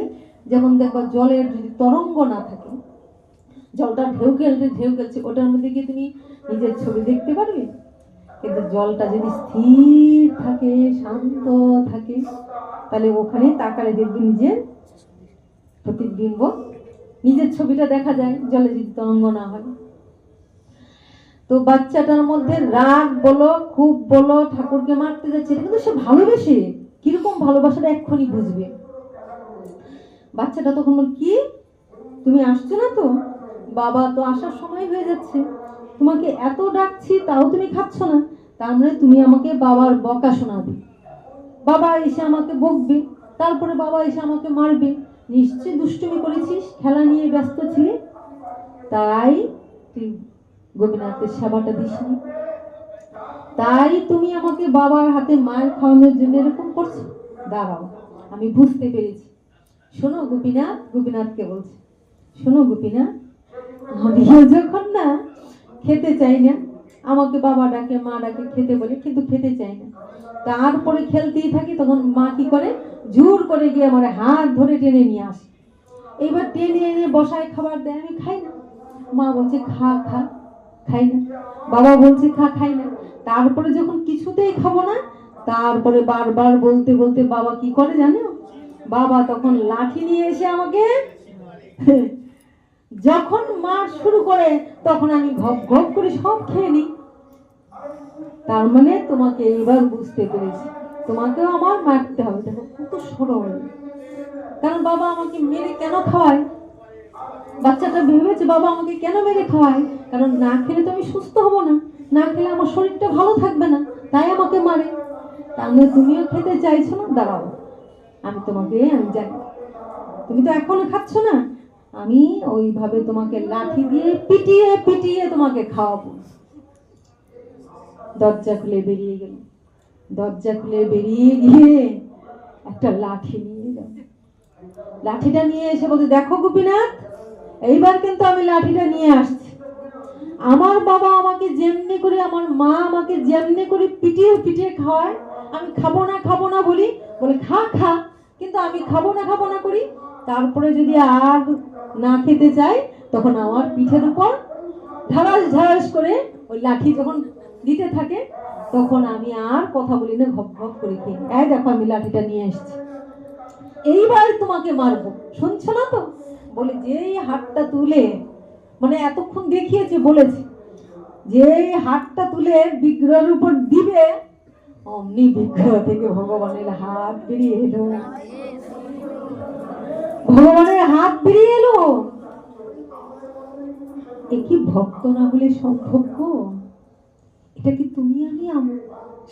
যেমন দেখো, জলের যদি তরঙ্গ না থাকে, জলটা ঢেউ খেলছে, ওটার মধ্যে গিয়ে তুমি নিজের ছবি দেখতে পারবে? কিন্তু জলটা যদি স্থির থাকে, শান্ত থাকে, তাহলে ওখানে তাকালে দেখবে নিজের প্রতিবিম্ব, নিজের ছবিটা দেখা যায়, জলে যদি তরঙ্গ না হয়। তো বাচ্চাটার মধ্যে রাগ বলো, খুব বলো, ঠাকুরকে মারতে যাচ্ছে, কিন্তু সে ভালোবেসে, কিরকম ভালোবাসাটা এক্ষুনি বুঝবে। বাচ্চাটা তখন বল, কি তুমি আসছো না তো? বাবা তো আসার সময় হয়ে যাচ্ছে, তোমাকে এত ডাকছি তাও তুমি খাচ্ছ না, তার মানে তুমি আমাকে বাবার বকা শোনাবে, বাবা এসে আমাকে বকবে, তারপরে বাবা এসে আমাকে মারবে, নিশ্চয়ই দুষ্টুমি করেছিস, খেলা নিয়ে ব্যস্ত ছিলি, তাই তুই গোপীনাথের সেবাটা দিসনি, তাই তুমি আমাকে বাবার হাতে মায়ের খাওয়ানোর জন্য এরকম করছো। দাঁড়াও, আমি বুঝতে পেরেছি। শোনো গোপীনাথ, গোপীনাথকে বলছে, শোনো গোপীনাথ, আমিও যখন না খেতে চাই না, আমাকে বাবা ডাকে, মা ডাকে, খেতে বলে, কিন্তু খেতে চাই না, তারপরে খেলতেই থাকি, তখন মা কি করে, জোর করে গিয়ে আমার হাত ধরে টেনে নিয়ে আসে, এইবার টেনে এনে বসায় খাবার দেয়, আমি খাই না। মা বলছে খা খা, খাই না। বাবা বলছে খা, খাই না। তারপরে যখন কিছুতেই খাবো না, তারপরে বারবার বলতে বলতে বাবা কি করে জানো? বাবা তখন লাঠি নিয়ে এসে আমাকে যখন মার শুরু করে, তখন আমি ঘপ ঘপ করে সব খেয়ে নিই। তার মানে তোমাকে এবার বুঝতে পেরেছি, তোমাকেও আমার মারতে হবে। দেখো কত সরল, কারণ বাবা আমাকে মেরে কেন খাওয়ায়? বাচ্চাটা ভেবেছে বাবা আমাকে কেন মেরে খাওয়ায়, কারণ না খেলে তো আমি সুস্থ হব না, না খেলে আমার শরীরটা ভালো থাকবে না, তাই আমাকে মারে। তাহলে তুমিও খেতে চাইছো না, দাঁড়াও, আমি জানি তুমি তো এখনো খাচ্ছ না, আমি ওইভাবে তোমাকে লাঠি দিয়ে পিটিয়ে পিটিয়ে তোমাকে খাওয়াবো। দরজা খুলে বেরিয়ে গেল, দরজা খুলে বেরিয়ে গিয়ে একটা লাঠি নিয়ে গেল, লাঠিটা নিয়ে এসে বলতে, দেখো গোপীনাথ, এইবার কিন্তু আমি লাঠিটা নিয়ে আসছি। আমার বাবা আমাকে যেমনি করে, আমার মা আমাকে যেমনি করে পিটিয়ে পিটিয়ে খাওয়ায়, আমি খাবো না বলি, বলে খা খা, কিন্তু আমি খাবো না করি, তারপরে যদি আর না খেতে চাই, তখন আমার পিঠের উপর ঢাড়াস ঢাড়াস করে ওই লাঠি যখন দিতে থাকে, তখন আমি আর কথা বলি না, ঘপ ঘপ করে খেয়ে, এই দেখো আমি লাঠিটা নিয়ে এসেছি, এইবার তোমাকে মারবো, শুনছো না তো? বলে যেই হাতটা তুলে, মানে এতক্ষণ দেখিয়েছে, বলেছে যেই হাতটা তুলে বিগ্রহের উপর দিবে, অমনি বিগ্রহ থেকে ভগবানের হাত বেরিয়ে এলো, ভগবানের হাত বেরিয়ে এলো। এ কি ভক্ত না হলে সম্ভব গো? এটা কি তুমি আমি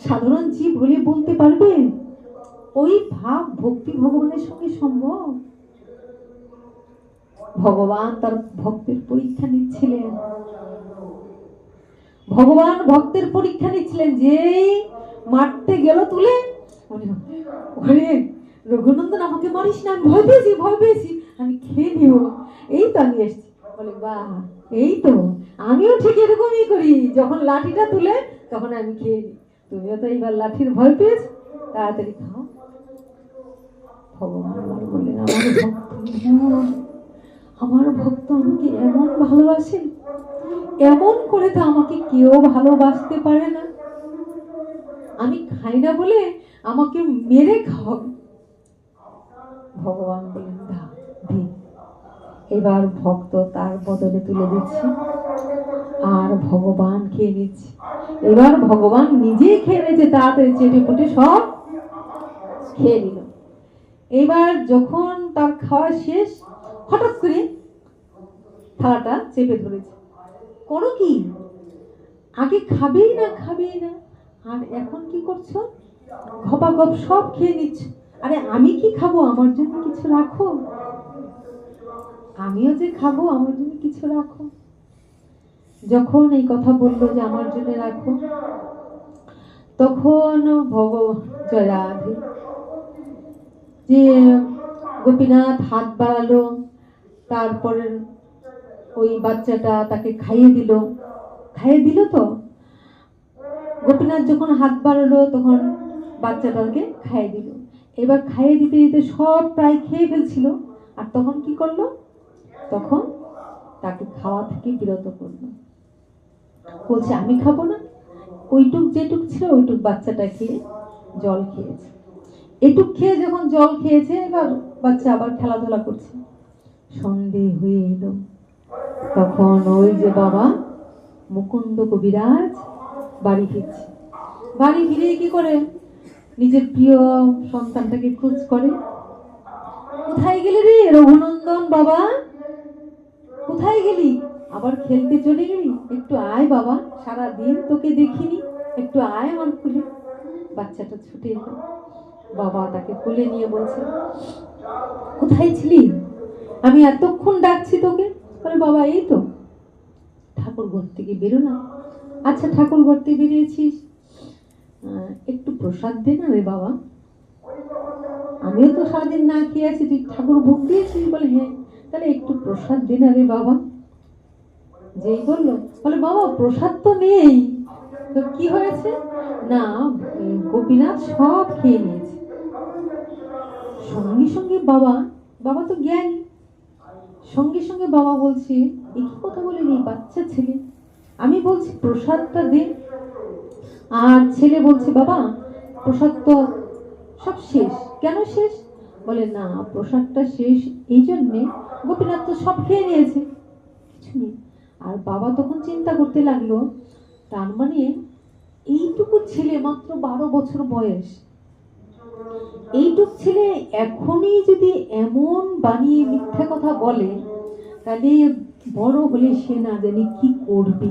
সাধারণ জীব হলে বলতে পারবে? ওই ভাব ভক্তি ভগবানের সঙ্গে সম্ভব? ভগবান তার ভক্তের পরীক্ষা নিচ্ছিলেন। ভগবান ভক্তের পরীক্ষা নিচ্ছিলেন। যে মারতে গেল তুলে, ওরে রঘুনন্দন আমাকে মারিস না, আমি ভয় পেয়েছি, ভয় পেয়েছি, আমি খেয়ে নিব, এই তো আমি এসছি। বলে বাহ, এই তো আমিও ঠিক এরকমই করি, যখন লাঠিটা তুলে তখন আমি খেয়ে নিই। তুমিও তো এইবার লাঠির ভয় পেয়েছো, তাড়াতাড়ি খাও। ভগবান বললেন আমার ভক্ত আমাকে এমন ভালোবাসে, এমন করে তো আমাকে কেউ ভালোবাসতে পারে না। আমি খাই না বলে আমাকে মেরে খাওয়াবে। ভগবান বললেন দা দে। এবার ভক্ত তার বদলে তুলে দিচ্ছে, আর ভগবান খেয়ে নিচ্ছে। এবার ভগবান নিজেই খেয়ে নিয়েছে, তাড়াতাড়ি চেটে পুটে সব খেয়ে নিল। এবার যখন তার খাওয়া শেষ, হঠাৎ করে থালাটা চেপে ধরেছে। করো কি? আগে খাবেই না, খাবেই না, আর এখন কি করছো? ঘপাঘপ সব খেয়ে নিচ্ছ। আরে আমি কি খাবো, আমার জন্য কিছু রাখো। আমিও যে খাবো, আমার জন্য কিছু রাখো। যখন এই কথা বললো যে আমার জন্য রাখো, তখন জয় রাধে, যে গোপীনাথ হাত বাড়ালো, তারপরে ওই বাচ্চাটা তাকে খাইয়ে দিল। খাইয়ে দিল তো গোপীনাথ যখন হাত বাড়ালো তখন বাচ্চাটাকে খাইয়ে দিল। এবার খাইয়ে দিতে দিতে সব প্রায় খেয়ে ফেলছিল। আর তখন কি করলো? তখন তাকে খাওয়া থেকে বিরত করলো। বলছে আমি খাবো না। ওইটুক যেটুক ছিল ওইটুক বাচ্চাটা খেয়ে জল খেয়েছে। এটুক খেয়ে যখন জল খেয়েছে, এবার বাচ্চা আবার খেলাধুলা করছে। সন্ধে হয়ে এলো, তখন ওই যে বাবা মুকুন্দ কবিরাজ বাড়ি ফিরছে। বাড়ি ফিরে কি করে? নিজের প্রিয় সন্তানটাকে খোঁজ করে। কোথায় গেলি রে রঘুনন্দন বাবা, কোথায় গেলি? আবার খেলতে চলে গেলি? একটু আয় বাবা, সারা দিন তোকে দেখিনি, একটু আয় আমার কোলে। বাচ্চাটা ছুটে এলো, বাবা তাকে কোলে নিয়ে বলছে কোথায় ছিলি? আমি এতক্ষণ ডাকছি তোকে। বলে বাবা এই তো ঠাকুর ঘর থেকে বেরোলাম। আচ্ছা ঠাকুর ঘর থেকে বেরিয়েছিস, একটু প্রসাদ দে না রে বাবা। আমিও তো সারাদিন না খেয়ে আছি, তুই ঠাকুর ভোগ দিয়েছিস। বলে হ্যাঁ। তাহলে একটু প্রসাদ দে না রে বাবা। যেই বললো, বলে বাবা প্রসাদ তো নেই। তো কি হয়েছে? না গোপীনাথ সব খেয়ে নিয়েছে। সঙ্গে সঙ্গে বাবা, বাবা তো জ্ঞানী, সঙ্গে সঙ্গে বাবা বলছে এ কি কথা বলিনি, বাচ্চা ছেলে, আমি বলছি প্রসাদটা দে। আর ছেলে বলছে বাবা প্রসাদ তো সব শেষ। কেন শেষ? বলে না প্রসাদটা শেষ এই জন্যে গোপীনাথ তো সব খেয়ে নিয়েছে, কিছু নেই। আর বাবা তখন চিন্তা করতে লাগলো, তার মানে এইটুকু ছেলে, মাত্র 12 বছর বয়স, এইটুক ছেলে এখনই যদি এমন বানিয়ে মিথ্যা কথা বলে, তাহলে বড় হলে সে না জানি কি করবে।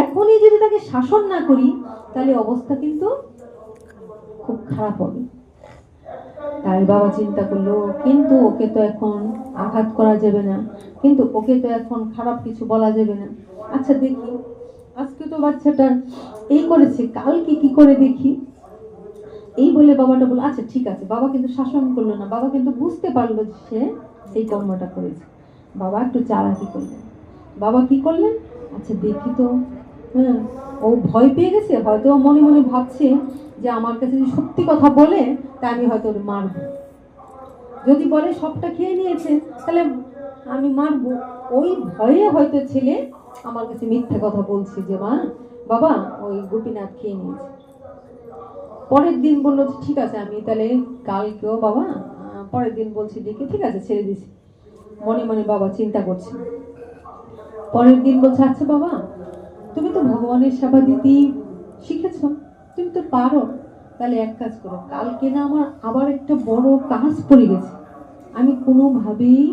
এখনই যদি তাকে শাসন না করি, তাহলে অবস্থা কিন্তু খুব খারাপ হবে। তাই বাবা চিন্তা করলো, কিন্তু ওকে তো এখন আঘাত করা যাবে না, কিন্তু ওকে তো এখন খারাপ কিছু বলা যাবে না। আচ্ছা দেখি, আজকে তো বাচ্চাটা এই করেছে, কালকে কি করে দেখি। এই বলে বাবাটা বললো আচ্ছা ঠিক আছে। বাবা কিন্তু শাসন করলো না, বাবা কিন্তু বুঝতে পারলো যে সে এই কর্মটা করেছে। বাবা একটু চালাকি করলেন। বাবা কি করলেন? আচ্ছা দেখি তো, হ্যাঁ ও ভয় পেয়ে গেছে, হয়তো মনে মনে ভাবছে যে আমার কাছে যদি সত্যি কথা বলে তা আমি হয়তো ওর মারব। যদি বলে সবটা খেয়ে নিয়েছে তাহলে আমি মারব। ওই ভয়ে হয়তো ছেলে আমার কাছে মিথ্যা কথা বলছে যে মা বাবা ওই গোপীনাথ খেয়ে নিয়েছে। পরের দিন বললো ঠিক আছে আমি তাহলে কালকেও বাবা, পরের দিন বলছি দেখে ঠিক আছে ছেড়ে দিছি। মনে মনে বাবা চিন্তা করছে। পরের দিন বলছে আচ্ছা বাবা তুমি তো ভগবানের সেবা দিতেই শিখেছ, তুমি তো পারো, তাহলে এক কাজ করো, কালকে না আমার আবার একটা বড় কাজ পড়ে গেছে, আমি কোনোভাবেই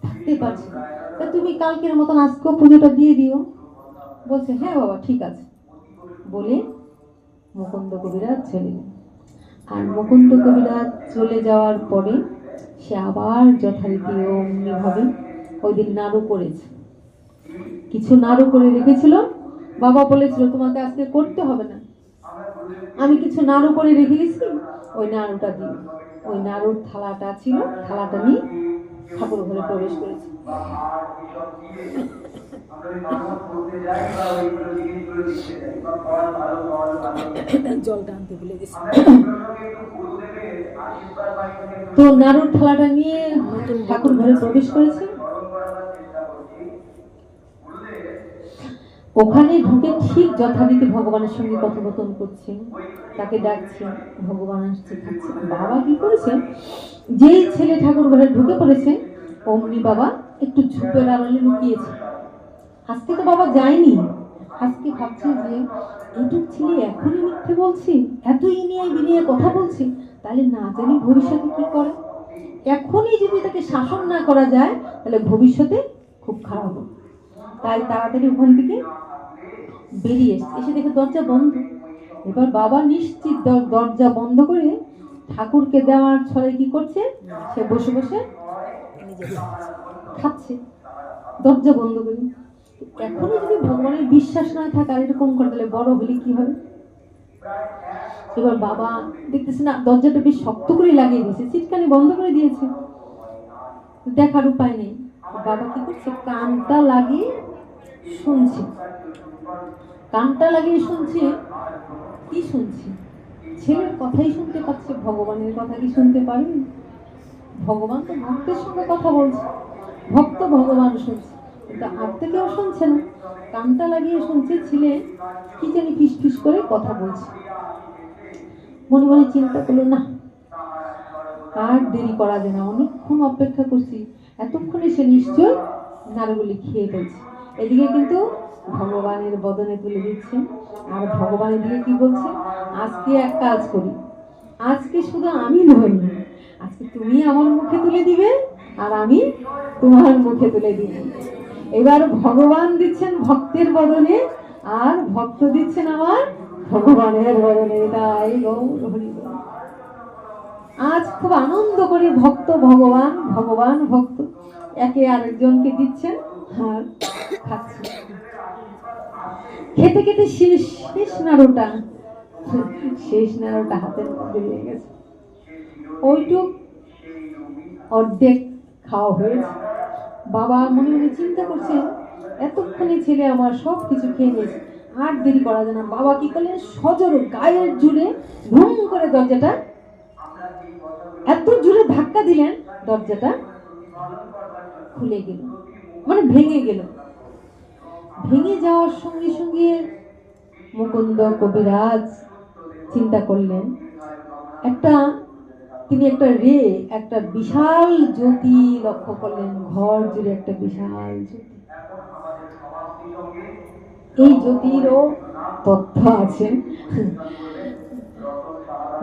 থাকতে পারছি না, তা তুমি কালকের মতন আজকেও পুজোটা দিয়ে দিও। বলছে হ্যাঁ বাবা ঠিক আছে। বলে মুকুন্দ কবিরাজ চলে গেল। আর মুকুন্দ কবিরাজ চলে যাওয়ার পরে সে আবার যথারীতি অমনি ভাবে ওই দিন নাড়ু করেছে, কিছু নাড়ু করে রেখেছিল। বাবা বলেছিল তোমাকে আজকে করতে হবে না, আমি কিছু নাড়ু করে রেখে গেছি, ওই নাড়ুটা দিই। ওই নাড়ুর থালাটা ছিল, থালাটা নিয়ে ঠাকুর ঘরে প্রবেশ করেছে। জলটা আনতে ভুলে গেছি। তো নাড়ুর থালাটা নিয়ে ঠাকুর ঘরে প্রবেশ করেছে। ওখানে ঢুকে ঠিক যথারীতি ভগবানের সঙ্গে কথোপকথন করছে, তাকে ডাকছে, ভগবান আসছে, খাচ্ছে। বাবা কি করেছে, যেই ছেলে ঠাকুর ঘরে ঢুকে পড়েছে অমনি বাবা একটু ঝুপের আড়ালে লুকিয়েছে। আজকে তো বাবা যায়নি, আজকে ভাবছে যে এইটুক ছেলে এখনই মিথ্যে বলছে, এত ইনিয়ে বিনিয়ে কথা বলছে, তাহলে না জানি ভবিষ্যতে কি করে। এখনই যদি তাকে শাসন না করা যায় তাহলে ভবিষ্যতে খুব খারাপ হবে। তাই তাড়াতাড়ি ওখান থেকে বেরিয়ে এসে দেখে দরজা বন্ধ। এবার বাবা নিশ্চিত দরজা বন্ধ করে ঠাকুরকে দেওয়ার ছলে কি করছে, সে বসে বসে খাচ্ছে দরজা বন্ধ করে। এখনই যদি ভগবানের বিশ্বাস না থাকে আর এরকম করে, তাহলে বড় হলে কি হবে। এবার বাবা দেখতেছে না, দরজাটা বেশ শক্ত করে লাগিয়ে দিয়েছে, সিটকানি বন্ধ করে দিয়েছে, দেখার উপায় নেই। বাবা কি করছে, কানটা লাগিয়ে শুনছে। কানটা লাগিয়ে শুনছে, কি শুনছে, ছেলের কথাই শুনতে পাচ্ছে, ভগবানের কথা কি শুনতে পারবে? ভগবান তো ভক্তের সঙ্গে কথা বলছে, ভক্ত ভগবান শুনছে, কিন্তু আর তো কেউ শুনছে না। কানটা লাগিয়ে শুনছে, ছেলে কি জানি ফিস ফিস করে কথা বলছে। মনে মনে চিন্তা করলো, না আর দেরি করা যায় না, অনেকক্ষণ অপেক্ষা করছি, এতক্ষণে সে নিশ্চয় নাড়ুগুলি খেয়ে ফেলছে। এদিকে কিন্তু ভগবানের বদনে তুলে দিচ্ছে, আর ভগবানের দিকে কি বলছে, আজকে এক কাজ করি, আজকে শুধু আমি নই, আজকে তুমি আমার মুখে তুলে দিবে আর আমি তোমার মুখে তুলে দিব। এবার ভগবান দিচ্ছেন ভক্তের বদনে, আর ভক্ত দিচ্ছেন আমার ভগবানের বদনে। তাই গৌর হরি বল। আজ খুব আনন্দ করে ভক্ত ভগবান, ভগবান ভক্ত একে আরেকজনকে দিচ্ছেন আর খাচ্ছেন। খেতে খেতে শেষ নাড়ুটা হাতের মধ্যে রয়ে গেছে। ওইটুক অর্ধেক খাওয়া হয়েছে। বাবা মনে মনে চিন্তা করছেন, এতক্ষণে ছেলে আমার সব কিছু খেয়ে নিয়েছে, আর দেরি করা যায় না। বাবা কি করলেন, সজোরে গায়ের জুড়ে ভুম করে দরজাটা এত জোরে ধাক্কা দিলেন, দরজাটা খুলে গেল, মানে ভেঙে গেল। ভেঙে যাওয়ার সঙ্গে সঙ্গে মুকুন্দ কবিরাজ চিন্তা করলেন, তিনি একটা বিশাল জ্যোতি লক্ষ্য করলেন, ঘর জুড়ে একটা বিশাল জ্যোতি। এই জ্যোতিরও তথ্য আছে,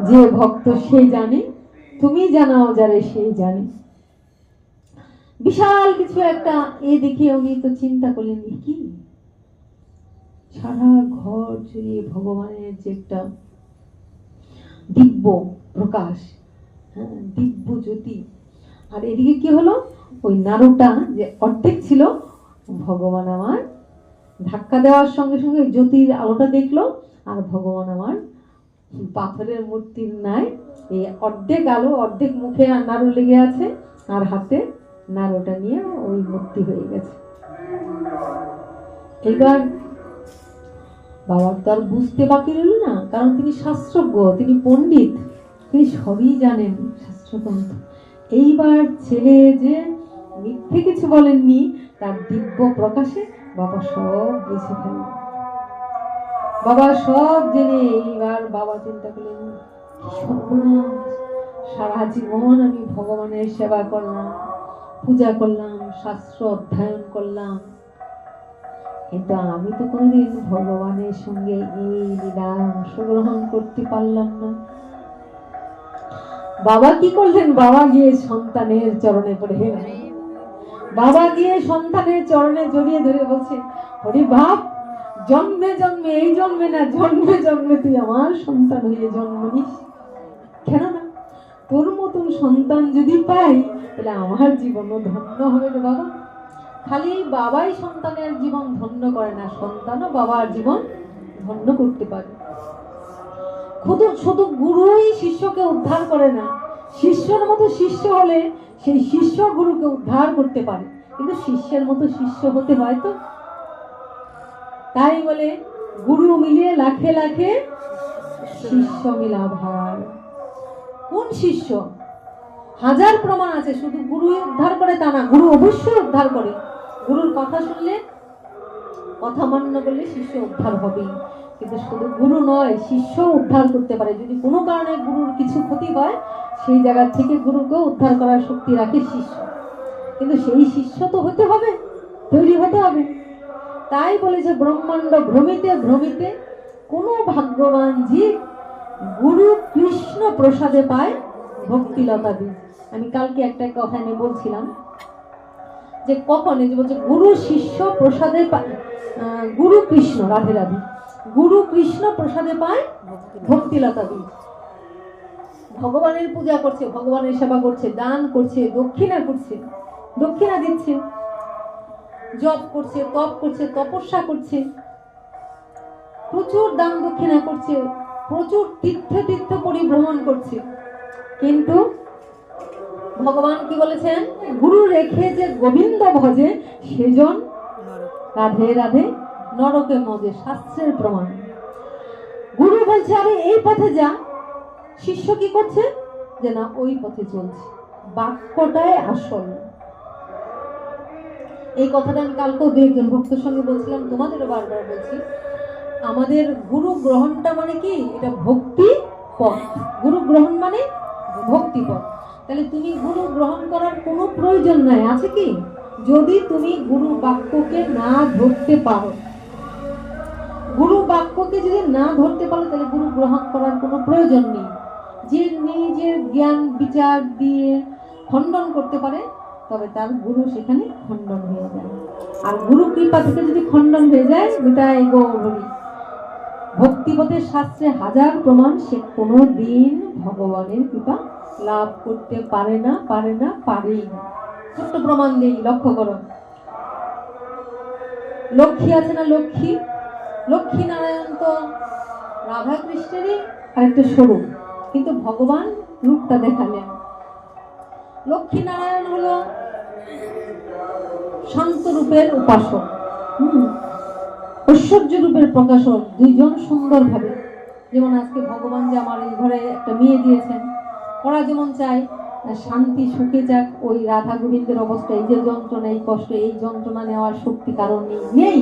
যে ভক্ত সে জানে, তুমি জানাও যারে সেই জানে। বিশাল কিছু একটা এ দেখে উনি তো চিন্তা করলেন, কি সারা ঘর জুড়ে ভগবানের যে একটা দিব্য প্রকাশ, হ্যাঁ, দিব্য জ্যোতি। আর এদিকে কি হলো, ওই নাড়ুটা যে অর্ধেক ছিল, ভগবান আমার ধাক্কা দেওয়ার সঙ্গে সঙ্গে জ্যোতির আলোটা দেখলো, আর ভগবান আমার পাথরের মূর্তির নাই এই অর্ধেক আলো, অর্ধেক মুখে নাড়ু লেগে আছে, আর হাতে নাড়ুটা নিয়ে ওই মূর্তি হয়ে গেছে। এবার বাবার তো আর বুঝতে বাকি রইল না, কারণ তিনি শাস্ত্রজ্ঞ, তিনি পণ্ডিত, তিনি সবই জানেন শাস্ত্রগ্রন্থ। এইবার ছেলে যে মিথ্যে কিছু বলেননি, তার দিব্য প্রকাশে বাবা সব বুঝে ফেলেন। বাবা সব জেনে এইবার বাবা চিন্তা করলেন, সারা জীবন আমি ভগবানের সেবা করলাম, পূজা করলাম, শাস্ত্র অধ্যয়ন করলাম, কিন্তু আমি তো কোনোদিন ভগবানের সঙ্গে এই লীলা অংশগ্রহণ করতে পারলাম না। বাবা কি করলেন, বাবা গিয়ে সন্তানের চরণে পড়ে গেলেন। বাবা গিয়ে সন্তানের চরণে জড়িয়ে ধরে বলছে, হরি ভাব জন্মে জন্মে, এই জন্মে না, জন্মে জন্মে তুই আমার সন্তান হয়ে জন্ম নিস। কেননা তোর মতন সন্তান যদি পাই তাহলে আমার জীবনও ধন্য হবে রে বাবা। খালি বাবাই সন্তানের জীবন ধন্য করে না, সন্তানও বাবার জীবন ধন্য করতে পারে। শুধু শুধু গুরুই শিষ্যকে উদ্ধার করে না, শিষ্যের মতো শিষ্য হলে সেই শিষ্য গুরুকে উদ্ধার করতে পারে, কিন্তু শিষ্যের মতো শিষ্য হতে হয় তো। তাই বলে গুরু মিলিয়ে লাখে লাখে শিষ্য মিলা ভার। কোন শিষ্য? হাজার প্রমাণ আছে, শুধু গুরুই উদ্ধার করে তা না, গুরু অবশ্যই উদ্ধার করে। গুরুর কথা শুনলে, কথা মান্য করলে শিষ্য উদ্ধার হবেই। কিন্তু শুধু গুরু নয়, শিষ্য উদ্ধার করতে পারে। যদি কোনো কারণে গুরুর কিছু ক্ষতি হয়, সেই জায়গা থেকে গুরুকে উদ্ধার করার শক্তি রাখে শিষ্য। কিন্তু সেই শিষ্য তো হতে হবে, তৈরি হতে হবে। তাই বলেছে ব্রহ্মাণ্ড ভ্রমিতে ভ্রমিতে কোনো ভাগ্যবান জীব গুরু কৃষ্ণ প্রসাদে পায় ভক্তিলতা বীজ। আমি কালকে একটা কথা নিয়ে বলছিলাম যে কখন, এই যে বলছে গুরু শিষ্য প্রসাদে পায়, গুরু কৃষ্ণ, রাধে রাধে, গুরু কৃষ্ণ প্রসাদে পায় ভক্তিলতা বীজ। ভগবানের পূজা করছে, ভগবানের সেবা করছে, দান করছে, দক্ষিণা করছে, দক্ষিণা দিচ্ছে, জপ করছে, তপ করছে, তপস্যা করছে, প্রচুর দান দক্ষিণা করছে, প্রচুর তীর্থে তীর্থ পরিভ্রমণ করছে। কিন্তু ভগবান কি বলেছেন? গুরু রেখে যে গোবিন্দ ভজে সেজন রাধে রাধে নরকে মজে, শাস্ত্রের প্রমাণ। গুরু বলছে আরে এই পথে যা, শিষ্য কি করছে? যে না, ওই পথে চলছে। বাক্যটাই আসল। এই কথাটা আমি কালকেও দু একজন ভক্তের সঙ্গে বলছিলাম, তোমাদেরও বারবার বলছি। আমাদের গুরু গ্রহণটা মানে কি? এটা ভক্তি পথ। গুরু গ্রহণ মানে ভক্তি পথ। তাহলে তুমি গুরু গ্রহণ করার কোনো প্রয়োজন নাই, আছে কি? যদি তুমি গুরু বাক্যকে না ধরতে পারো, গুরু বাক্যকে যদি না ধরতে পারো, তাহলে গুরু গ্রহণ করার কোনো প্রয়োজন নেই। যে নিজের জ্ঞান বিচার দিয়ে খণ্ডন করতে পারে, তবে তার গুরু সেখানে খণ্ডন হয়ে যায়। আর গুরু কৃপা থেকে যদি খণ্ডন হয়ে যায়, এটাই গৌরী। ভক্তিপথের শাস্ত্রে হাজার প্রমাণ, সে কোনো দিন ভগবানের কৃপা লাভ করতে পারে না, পারে না, পারেই না। ছোট্ট প্রমাণ নেই, লক্ষ্য করো। লক্ষ্মী আছে না, লক্ষ্মী, লক্ষ্মী নারায়ণ তো রাধা কৃষ্ণেরই আরেকটা স্বরূপ, কিন্তু ভগবান রূপটা দেখালেন। লক্ষ্মী নারায়ণ হলো শান্ত রূপের উপাসক, ঐশ্বর্য রূপের প্রকাশক, দুইজন সুন্দর ভাবে। যেমন আজকে ভগবান যে আমার এই ঘরে একটা মেয়ে দিয়েছেন, ওরা যেমন চায় শান্তি সুখে যাক, ওই রাধা গোবিন্দের অবস্থা, এই যে যন্ত্রণা, এই কষ্ট, এই যন্ত্রণা নেওয়ার শক্তি কারণ নেই।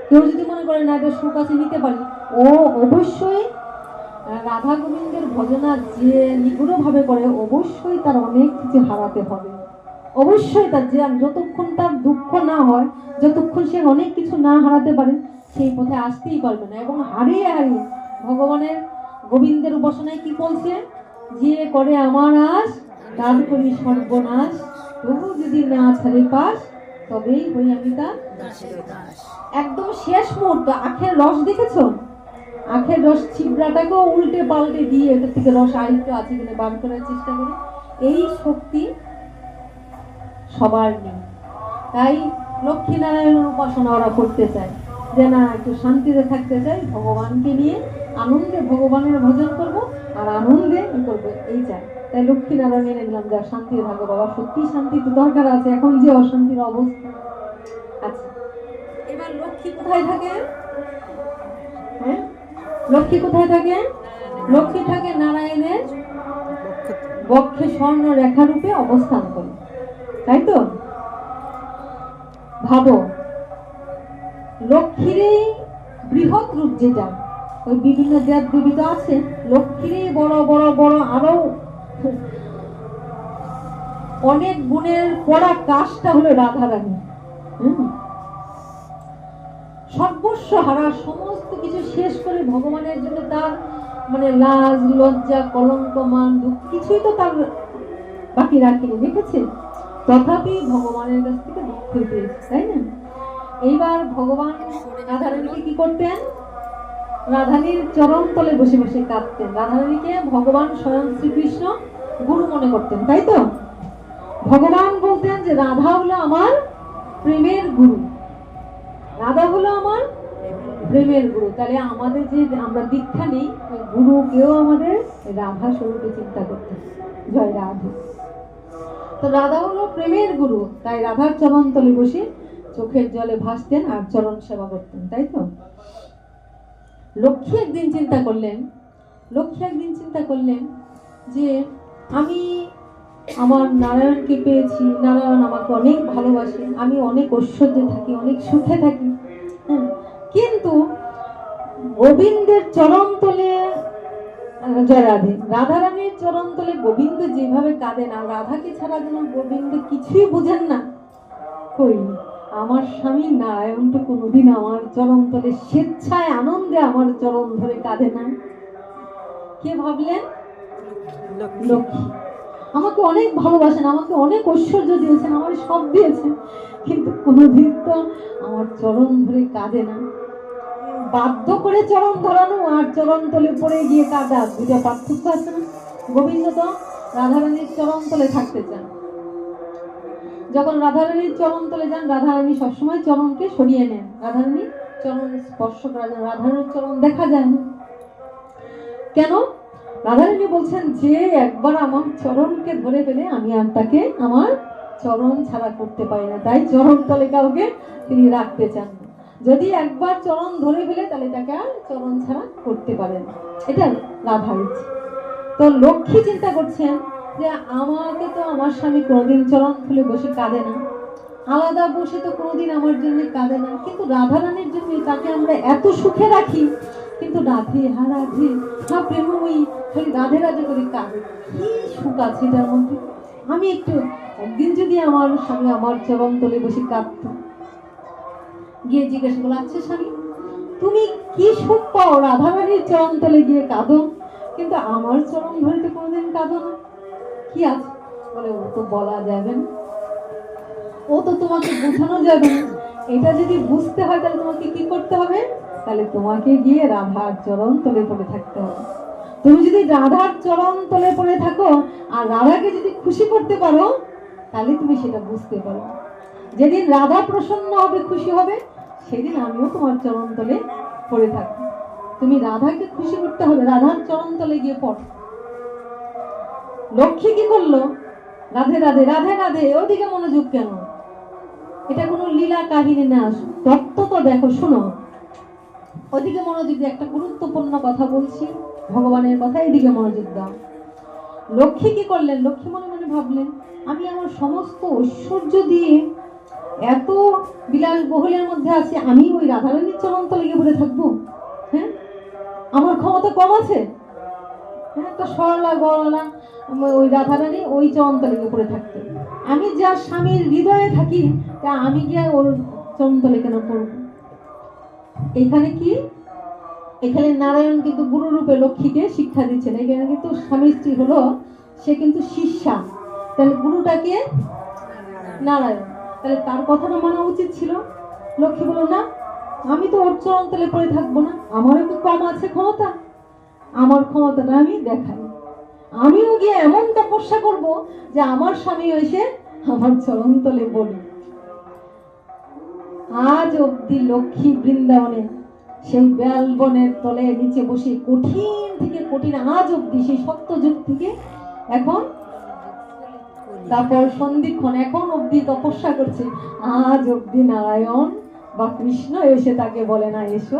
কেউ যদি মনে করে না এটা সুখ আছে, নিতে পারি, ও অবশ্যই রাধা গোবিন্দের ভজনা যে নিগুড়ভাবে করে, অবশ্যই তার অনেক কিছু হারাতে হবে। অবশ্যই তার যে যতক্ষণ তার দুঃখ না হয়, যতক্ষণ সে অনেক কিছু না হারাতে পারে, সেই পথে আসতেই পারবে না। এবং হারিয়ে হারিয়ে ভগবানের গোবিন্দের উপাসনায় কি বলছে? যে করে আমার আশ, তার করি সর্বনাশ, তবু যদি না ছাড়ে পাস, তবেই হই আমি তার একদম শেষ মুহূর্ত। আখের রস দেখেছো? আখের রস ছিবড়াটাকেও উল্টে পাল্টে দিয়ে এটার থেকে রস আরেকটু আছে কিনা বার করার চেষ্টা করে। এই শক্তি সবার নেই। তাই লক্ষ্মী নারায়ণের উপাসনা ওরা করতে চায়, যে না একটু শান্তিতে থাকতে চাই, ভগবানকে নিয়ে আনন্দে ভগবানের ভজন করব আর আনন্দে করবো, এই চাই। তাই লক্ষ্মী নারায়ণ এনে দিলাম, যা শান্তিতে থাকো বাবা। সত্যি শান্তি তো দরকার আছে, এখন যে অশান্তির অবস্থা। আচ্ছা, এবার লক্ষ্মী কোথায় থাকে? হ্যাঁ, লক্ষ্মী কোথায় থাকে? লক্ষ্মী থাকে নারায়ণের বক্ষে স্বর্ণ রেখা রূপে অবস্থান করে, তাই তো? ভাবো, লক্ষ্মীর এই বৃহৎ রূপ যেটা, ওই বিভিন্ন দেব দেবী তো আছে, লক্ষ্মীর বড় বড় বড় আরো অনেক গুণের পড়া কাজটা হলো রাধারানী। সর্বস্ব হারা, সমস্ত কিছু শেষ করে ভগবানের জন্য তার মানে লাজ লজ্জা কলঙ্ক মান দুঃখ কিছুই তো তার বাকি রাখিনি, দেখেছে? তথাপি ভগবানের কাছ থেকে দুঃখ পেয়েছে, তাই না? এইবার ভগবান রাধারানীকে কি করতেন? রাধারানীর চরণ তলে বসে বসে কাঁদতেন। রাধারানীকে ভগবান স্বয়ং শ্রীকৃষ্ণ গুরু মনে করতেন, তাই তো? ভগবান বলতেন যে রাধা হলো আমার প্রেমের গুরু, রাধা হলো আমার প্রেমের গুরু। তাহলে আমাদের যে আমরা দীক্ষা নেই, ওই গুরুকেও আমাদের রাধা স্বরূপে চিন্তা করতে হবে। জয় রাধে। তো রাধা হলো প্রেমের গুরু, তাই রাধার চরণ তলে বসে চোখের জলে ভাসতেন আর চরণ সেবা করতেন, তাই তো? লক্ষ্মী একদিন চিন্তা করলেন যে আমি আমার নারায়ণকে পেয়েছি, নারায়ণ আমাকে অনেক ভালোবাসে, আমি অনেক ঐশ্বর্যে থাকি, অনেক সুখে থাকি, কিন্তু গোবিন্দের চরণ তলে, জয় রাধে, রাধারানীর চরণ তলে গোবিন্দ যেভাবে কাঁদে না, রাধাকে ছাড়া যেন গোবিন্দ কিছুই বুঝেন না। কই আমার স্বামী নারায়ণ তো কোনোদিন আমার চরণ তলে স্বেচ্ছায় আনন্দে আমার চরণ ধরে কাঁদে না। কে ভাবলেন? লক্ষ্মী। আমাকে অনেক ভালোবাসেন, আমাকে অনেক ঐশ্বর্য দিয়েছেন, আমার সব দিয়েছেন, কিন্তু কোনোদিন তো আমার চরণ ধরে কাঁদে না। বাধ্য করে চরণ ধরানো আর চরণ তলে পড়ে গিয়ে কাঁদা, দুটো পার্থক্য আছে না? গোবিন্দ তো রাধারানীর চরণ তলে থাকতে চান। যখন রাধারানীর চরণ তলে যান, রাধারানী সবসময় চরণকে সরিয়ে নেন, রাধারানী চরণ স্পর্শ করা যায়, রাধারানীর চরণ দেখা যায় না। কেন? রাধারানী বলছেন যে একবার আমার চরণকে ধরে ফেলে আমি আর তাকে আমার চরণ ছাড়া করতে পারি না, তাই চরণ তলে কাউকে তিনি রাখতে চান না। যদি একবার চরণ ধরে ফেলে তাহলে তাকে আর চরণ ছাড়া করতে পারেন না, এটা রাধার ইচ্ছে। তো লক্ষ্মী চিন্তা করছেন যে আমাকে তো আমার স্বামী কোনোদিন চরণ খুলে বসে কাঁদে না, আলাদা বসে তো কোনোদিন আমার জন্য কাঁদে না, কিন্তু রাধারানীর জন্য তাকে আমরা এত সুখে রাখি, কিন্তু রাধে হা রাধে হা প্রেমময়ী খালি রাধে রাধে করে কাঁদে, কি সুখ আছে এটার মধ্যে। আমি একদিন যদি আমার স্বামী আমার চরণ তলে বসে কাঁদতো, গিয়ে জিজ্ঞাসা করলো, আচ্ছা স্বামী তুমি কি সুখ পাও রাধারানীর চরণ তলে গিয়ে কাঁদো, কিন্তু আমার চরণ ধরে তো কোনোদিন কাঁদো না, কি আছে? বলে ও তো বলা যাবে না, ও তো তোমাকে বোঝানো যাবে না। এটা যদি বুঝতে হয় তাহলে তোমাকে কি করতে হবে? তাহলে তোমাকে গিয়ে রাধার চরণ তলে পড়ে থাকতে হবে। তুমি যদি রাধার চরণ তলে পড়ে থাকো আর রাধাকে যদি খুশি করতে পারো, তাহলে তুমি সেটা বুঝতে পারো। যেদিন রাধা প্রসন্ন হবে, খুশি হবে, সেদিন আমিও তোমার চরণ তলে পড়ে থাকবো। তুমি রাধাকে খুশি করতে হবে, রাধার চরণ তলে গিয়ে পড়ো। লক্ষ্মী কি করলো? রাধে রাধে রাধে রাধে, ওদিকে মনোযোগ কেন? এটা কোনো লীলা কাহিনী না, তত্ত্ব তো দেখো, শোনো, ওদিকে মনোযোগ দিয়ে একটা গুরুত্বপূর্ণ কথা বলছি, ভগবানের কথা, এদিকে মনোযোগ দাও। লক্ষ্মী কি করলেন? লক্ষ্মী মনে মনে ভাবলেন, আমি আমার সমস্ত ঐশ্বর্য দিয়ে এত বিলাস বহুলের মধ্যে আছি, আমি ওই রাধারানীর চরণ তলে গিয়ে পড়ে থাকবো? হ্যাঁ, আমার ক্ষমতা কম আছে? একটা সরলা গরলা ওই রাধারানী ওই চরণ তলে গিয়ে পড়ে থাকতে, আমি যা স্বামীর হৃদয়ে থাকি তা আমি গিয়ে ওর চরণ তলে কেন পড়ব? এখানে কি? এখানে নারায়ণ কিন্তু গুরু রূপে লক্ষ্মীকে শিক্ষা দিচ্ছেন। এখানে কিন্তু স্বামী স্ত্রী হলো, সে কিন্তু শিষ্যা, তাহলে গুরুটাকে নারায়ণ, তাহলে তার কথাটা মানা উচিত ছিল। লক্ষ্মী বলো না, আমি তো ওর চরণ তলে পড়ে থাকবো না, আমারও কি কম আছে ক্ষমতা? আমার ক্ষমতাটা আমি দেখাই, আমিও গিয়ে এমন তপস্যা করব যে আমার স্বামী এসে আমার চরণ তলে বলি। আজ অব্দি লক্ষ্মী বৃন্দাবনে সেই বেল বনের তলে নিচে বসে কঠিন থেকে কঠিন, আজ অব্দি সেই সত্যযুগ থেকে এখন তারপর সন্ধিক্ষণ এখন অব্দি তপস্যা করছে, আজ অব্দি নারায়ণ বা কৃষ্ণ এসে তাকে বলে না এসো।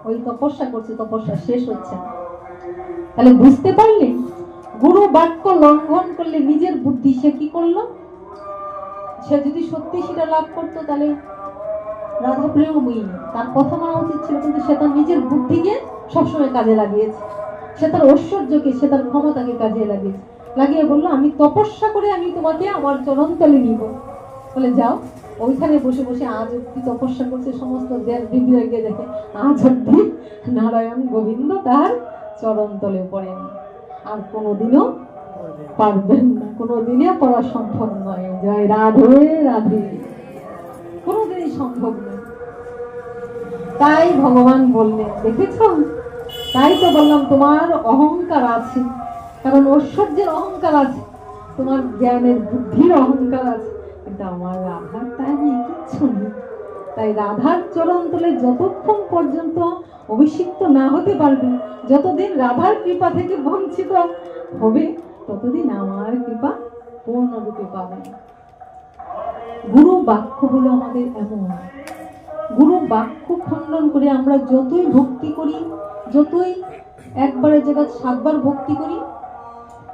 ওই তপস্যা করছে, তপস্যা শেষ হচ্ছে না। তাহলে বুঝতে পারলে, গুরু বাক্য লঙ্ঘন করলে নিজের বুদ্ধি সে কি করলো? সে যদি সত্যি সেটা লাভ করতো তাহলে রাধা প্রেমময়ী, তার কথা মানা উচিত ছিল, কিন্তু সে তার নিজের বুদ্ধিকে সবসময় কাজে লাগিয়েছে, সে তার ঐশ্বর্যকে, সে তার ক্ষমতাকে কাজে লাগিয়েছে, লাগিয়ে বললো আমি তপস্যা করে আমি তোমাকে আমার চরণ তলে নিব। বলে যাও, ওইখানে বসে বসে আজ অব্দি তপস্যা করছে, সমস্ত দেব দেবীকে দেখে আজ অব্দি নারায়ণ গোবিন্দ তার চরণ তলে পড়েন, আর কোনোদিনও পারবেন না, কোনোদিনও পড়া সম্ভব নয়। জয় রাধে রাধে। কোনোদিনই সম্ভব নয়। তাই ভগবান বললেন, দেখেছ, তাই তো বললাম তোমার অহংকার আছে, কারণ ঐশ্বর্যের অহংকার আছে, তোমার জ্ঞানের বুদ্ধির অহংকার আছে, কিন্তু আমার রাধার তাই নেই, কিচ্ছু নেই। তাই রাধার চরণ তলে যতক্ষণ পর্যন্ত অভিষিক্ত না হতে পারবে, যতদিন রাধার কৃপা থেকে বঞ্চিত হবে, ততদিন আমার কৃপা পূর্ণরূপে পাবে না। গুরু বাক্য হলো আমাদের এমন, গুরু বাক্য খণ্ডন করে আমরা যতই ভক্তি করি, যতই একবারের জায়গা 7 বার ভক্তি করি,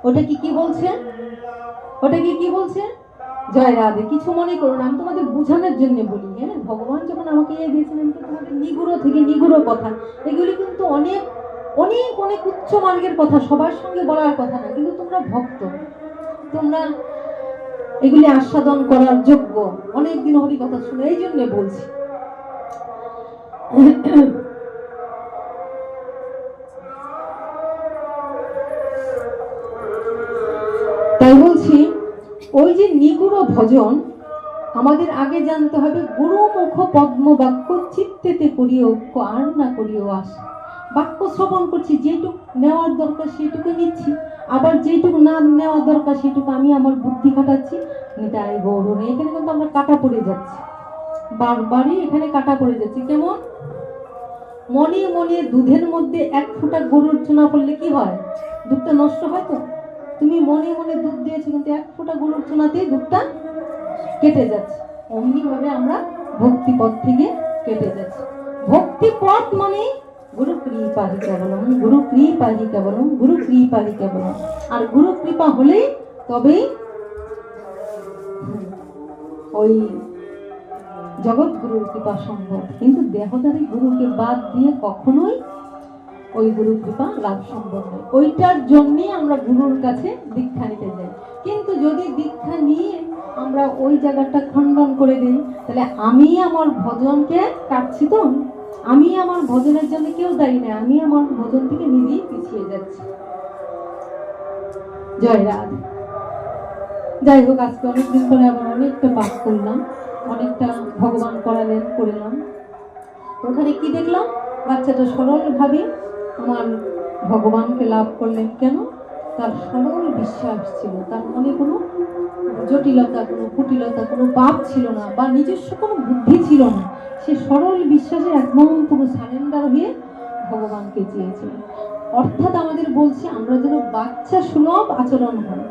ওটা কি বলছে, ওটা কি বলছে? জয় রাধে। কিছু মনে করো না, আমি তোমাদের বোঝানোর জন্য বলি। হ্যাঁ, ভগবান যখন আমাকে দিয়েছিলেন, তোমাদের নিগুড়ো থেকে নিগুড়ো কথা, এগুলি কিন্তু অনেক অনেক অনেক উচ্চ মার্গের কথা, সবার সঙ্গে বলার কথা না, কিন্তু তোমরা ভক্ত, তোমরা এগুলি আস্বাদন করার যোগ্য। অনেকদিন হরি কথা শুনে, এই জন্য বলছি। তাই বলছি, ওই যে নিগুড় ভজন আমাদের আগে জানতে হবে। গুরুমুখ পদ্ম বাক্য চিত্তেতে করিও ঐক্য, আর না করিও আশা। বাক্য শ্রবণ করছি, যেটুকু নেওয়ার দরকার সেইটুকু নিচ্ছি, আবার যেটুকু না নেওয়ার দরকার সেটুকু আমি আমার বুদ্ধি খাটাচ্ছি। নিতাই গৌর নেই, এখানে কিন্তু আমরা কাটা পড়ে যাচ্ছি, বারবারই এখানে কাটা পড়ে যাচ্ছি। কেমন? মনে মনে দুধের মধ্যে 1 ফোঁটা গরুর চুনা পড়লে কি হয়? দুধটা নষ্ট হয় তো। তুমি মনে মনে দুধ দিয়েছো, কিন্তু 1 ফোঁটা গরুর চুনাতেই দুধটা কেটে যাচ্ছে। অমনি ভাবে আমরা ভক্তি পথ থেকে কেটে যাচ্ছি। ভক্তি পথ মানে গুরু কৃপা হি কেবলম, গুরু কৃপা হি কেবলম, গুরু কৃপা হি কেবলম। আর গুরু কৃপা হলেই তবেই ওই জগৎগুরুর কৃপা সম্ভব। কিন্তু দেহধারী গুরুকে বাদ দিয়ে কখনোই ওই গুরু কৃপা লাভ সম্ভব নয়। ওইটার জন্যই আমরা গুরুর কাছে দীক্ষা নিতে যাই। কিন্তু যদি দীক্ষা নিয়ে আমরা ওই জায়গাটা খণ্ডন করে দিই, তাহলে আমি আমার ভজনকে কাটছি তো, আমি আমার ভজনের জন্য কেউ দায়ী না, আমি আমার ভজন থেকে নিজেই পিছিয়ে যাচ্ছি। জয় রাধে। যাই হোক, আজকে অনেকদিন পরে আবার অনেকটা পাঠ করলাম, অনেকটা ভগবান করালেন, করলাম। ওখানে কি দেখলাম? বাচ্চাটা সরলভাবে আমার ভগবানকে লাভ করলেন। কেন? তার সরল বিশ্বাস ছিল, তার মনে কোনো জটিলতা, কোনো কুটিলতা, কোনো পাপ ছিল না, বা নিজস্ব কোনো বুদ্ধি ছিল না। সে সরল বিশ্বাসে একদম পুরো সারেন্ডার হয়ে ভগবানকে চেয়েছিলেন। অর্থাৎ আমাদের বলছে, আমরা যেন বাচ্চা সুলভ আচরণ হয়।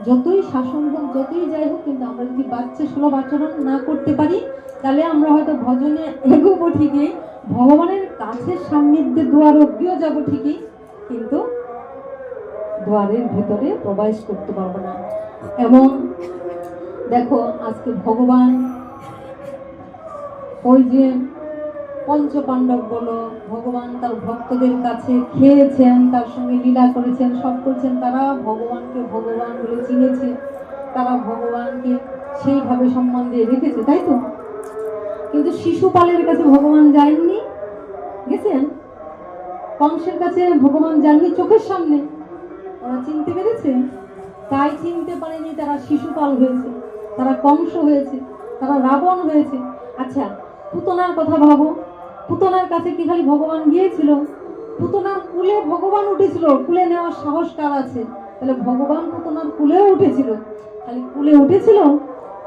যতই শাসন হোক, যতই যাই হোক, কিন্তু আমরা যদি বাচ্চা সুলভ আচরণ না করতে পারি, তাহলে আমরা হয়তো ভজনে এগোবো ঠিকই, ভগবানের কাছে সান্নিধ্যে দুয়ার অব্দিও যাবো ঠিকই, কিন্তু দুয়ারের ভিতরে প্রবেশ করতে পারবো না। এবং দেখো, আজকে ভগবান ওই যে পঞ্চপাণ্ডব বলো, ভগবান তার ভক্তদের কাছে খেয়েছেন, তার সঙ্গে লীলা করেছেন, সব করেছেন। তারা ভগবানকে ভগবান বলে চিনেছে, তারা ভগবানকে সেইভাবে সম্মান দিয়ে রেখেছে, তাই তো? কিন্তু শিশুপালের কাছে ভগবান যায়নি, গেছেন? কংসের কাছে ভগবান যাননি চোখের সামনে, ওরা চিনতে পেরেছে। তাই চিনতে পারেনি, তারা শিশুপাল হয়েছে, তারা কংস হয়েছে, তারা রাবণ হয়েছে। আচ্ছা, পুতনার কথা ভাবো, পুতনার কাছে কি খালি ভগবান গিয়েছিল? পুতনার কুলে ভগবান উঠেছিল। কুলে নেওয়ার সাহস কার আছে? তাহলে ভগবান পুতনার কুলেও উঠেছিল। খালি কুলে উঠেছিল,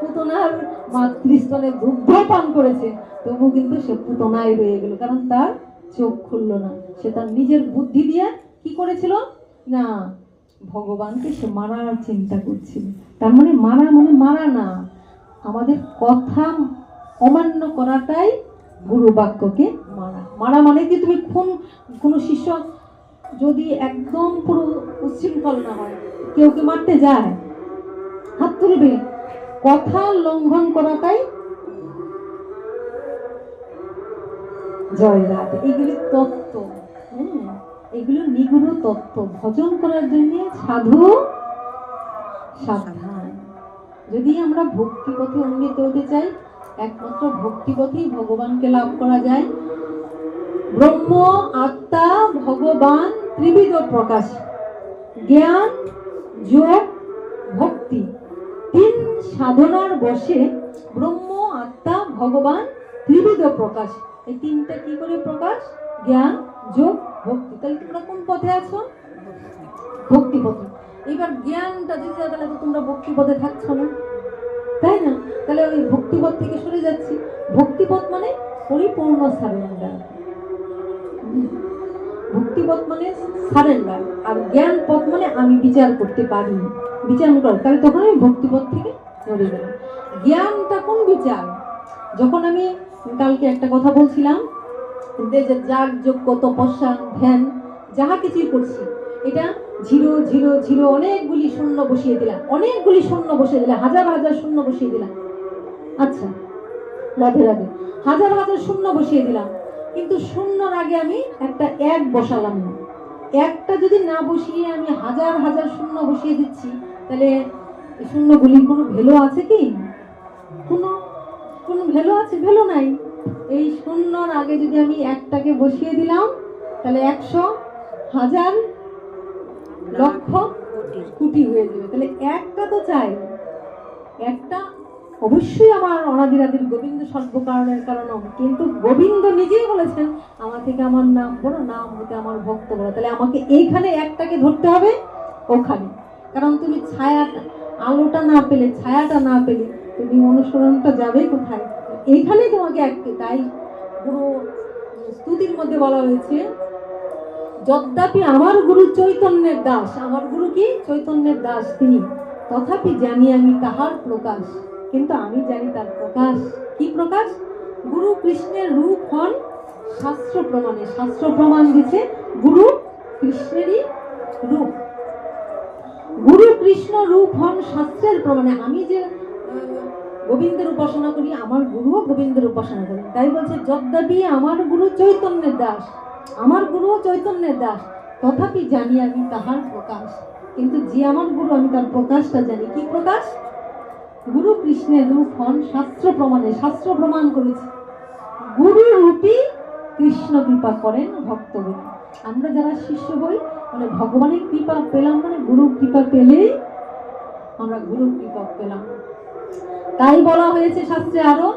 পুতনার মাতৃস্তনে দুগ্ধ পান করেছে, তবু কিন্তু সে পুতনায় রয়ে গেল, কারণ তার চোখ খুলল না। সে তার নিজের বুদ্ধি দিয়ে কি করেছিল না, ভগবানকে সে মারার চিন্তা করছিল। তার মানে মারা না, আমাদের কথা অমান্য করাটাই গুরু বাক্যকে মারা মানে কি? তুমি কোনো শিষ্য যদি একদম পুরো উচ্ছৃঙ্খল না হয়, কেউ কি মারতে যায়? হাত তুলবে। কথা লঙ্ঘন করাটাই জয় রাধে। এগুলি তত্ত্ব, এগুলো নিগুড় তত্ত্ব। ভজন করার জন্য সাধু সাবধান। যদি আমরা ভক্তি পথে উন্নীত হতে চাই, একমাত্র ভক্তি পথেই ভগবানকে লাভ করা যায়। ব্রহ্ম, আত্মা, ভগবান ত্রিবিধ প্রকাশ, জ্ঞান, যোগ, ভক্তি, 3 সাধনার বশে ব্রহ্ম, আত্মা, ভগবান, ত্রিবিধ প্রকাশ। এই তিনটা কি করে প্রকাশ? জ্ঞান, যোগ, ভক্তি। তাহলে তোমরা কোন পথে আছো? ভক্তি পথে। এবার জ্ঞানটা যদি যায় তাহলে তো তোমরা ভক্তি পথে থাকছো না, তাই না? তাহলে ওই ভক্তিপথ থেকে সরে যাচ্ছি। ভক্তিপথ মানে পরিপূর্ণ সারেন্ডার। ভক্তিপথ মানে সারেন্ডার, আর জ্ঞান পথ মানে আমি বিচার করতে পারি, বিচার করো, তাহলে তখন আমি ভক্তিপথ থেকে সরে গেলাম। জ্ঞানটা কোন বিচার? যখন আমি কালকে একটা কথা বলছিলাম যে যার যোগ্য তপস্যা ধ্যান যাহা কিছুই করছি, এটা 0 0 0 অনেকগুলি শূন্য বসিয়ে দিলাম, অনেকগুলি শূন্য বসিয়ে দিলাম, হাজার হাজার শূন্য বসিয়ে দিলাম। আচ্ছা, রাধে রাধে। হাজার হাজার শূন্য বসিয়ে দিলাম, কিন্তু শূন্যর আগে আমি একটা 1 বসালাম না। একটা যদি না বসিয়ে আমি হাজার হাজার শূন্য বসিয়ে দিচ্ছি, তাহলে এই শূন্যগুলির কোনো ভ্যালু আছে কি? কোনো কোনো ভ্যালু আছে? ভ্যালু নাই। এই শূন্যর আগে যদি আমি একটাকে বসিয়ে দিলাম, তাহলে 100, 1000, লক্ষ, কোটি হয়ে যাবে। তাহলে একটা তো চাই, একটা অবশ্যই আমার অনাদিরাদির গোবিন্দ সর্বকারণের কারণ, কিন্তু গোবিন্দ নিজেই বলেছেন আমার থেকে আমার নাম বড়, নাম হতে আমার ভক্ত বড়। তাহলে আমাকে এইখানে একটাকে ধরতে হবে ওখানে, কারণ তুমি ছায়াটা, আলোটা না পেলে, ছায়াটা না পেলে তুমি অনুসরণটা যাবে কোথায়? এইখানেই তোমাকে এককে। তাই গুরু স্তুতির মধ্যে বলা হয়েছে, যদ্যাপি আমার গুরু চৈতন্যের দাস, আমার গুরু কি? চৈতন্যের দাস তিনি, তথাপি জানি আমি তাহার প্রকাশ। কিন্তু আমি জানি তার প্রকাশ। কি প্রকাশ? গুরু কৃষ্ণের রূপ হন শাস্ত্র প্রমাণে। শাস্ত্র প্রমাণ দিচ্ছে গুরু কৃষ্ণেরই রূপ। গুরু কৃষ্ণ রূপ হন শাস্ত্রের প্রমাণে। আমি যে গোবিন্দের উপাসনা করি, আমার গুরুও গোবিন্দের উপাসনা করেন। তাই বলছে যদ্যাপি আমার গুরু চৈতন্যের দাস, আমার গুরু চৈতন্যের দাস, তথাপি জানি আমি তাহার প্রকাশ। কিন্তু যে আমার গুরু, আমি তার প্রকাশটা জানি। কি প্রকাশ? গুরু কৃষ্ণের রূপ হন শাস্ত্র প্রমাণে। শাস্ত্র প্রমাণ করেছে গুরু রূপী কৃষ্ণ কৃপা করেন ভক্তগণ। আমরা যারা শিষ্য হই, মানে ভগবানের কৃপা পেলাম, মানে গুরু কৃপা পেলেই আমরা গুরু কৃপা পেলাম। তাই বলা হয়েছে শাস্ত্রে আরো,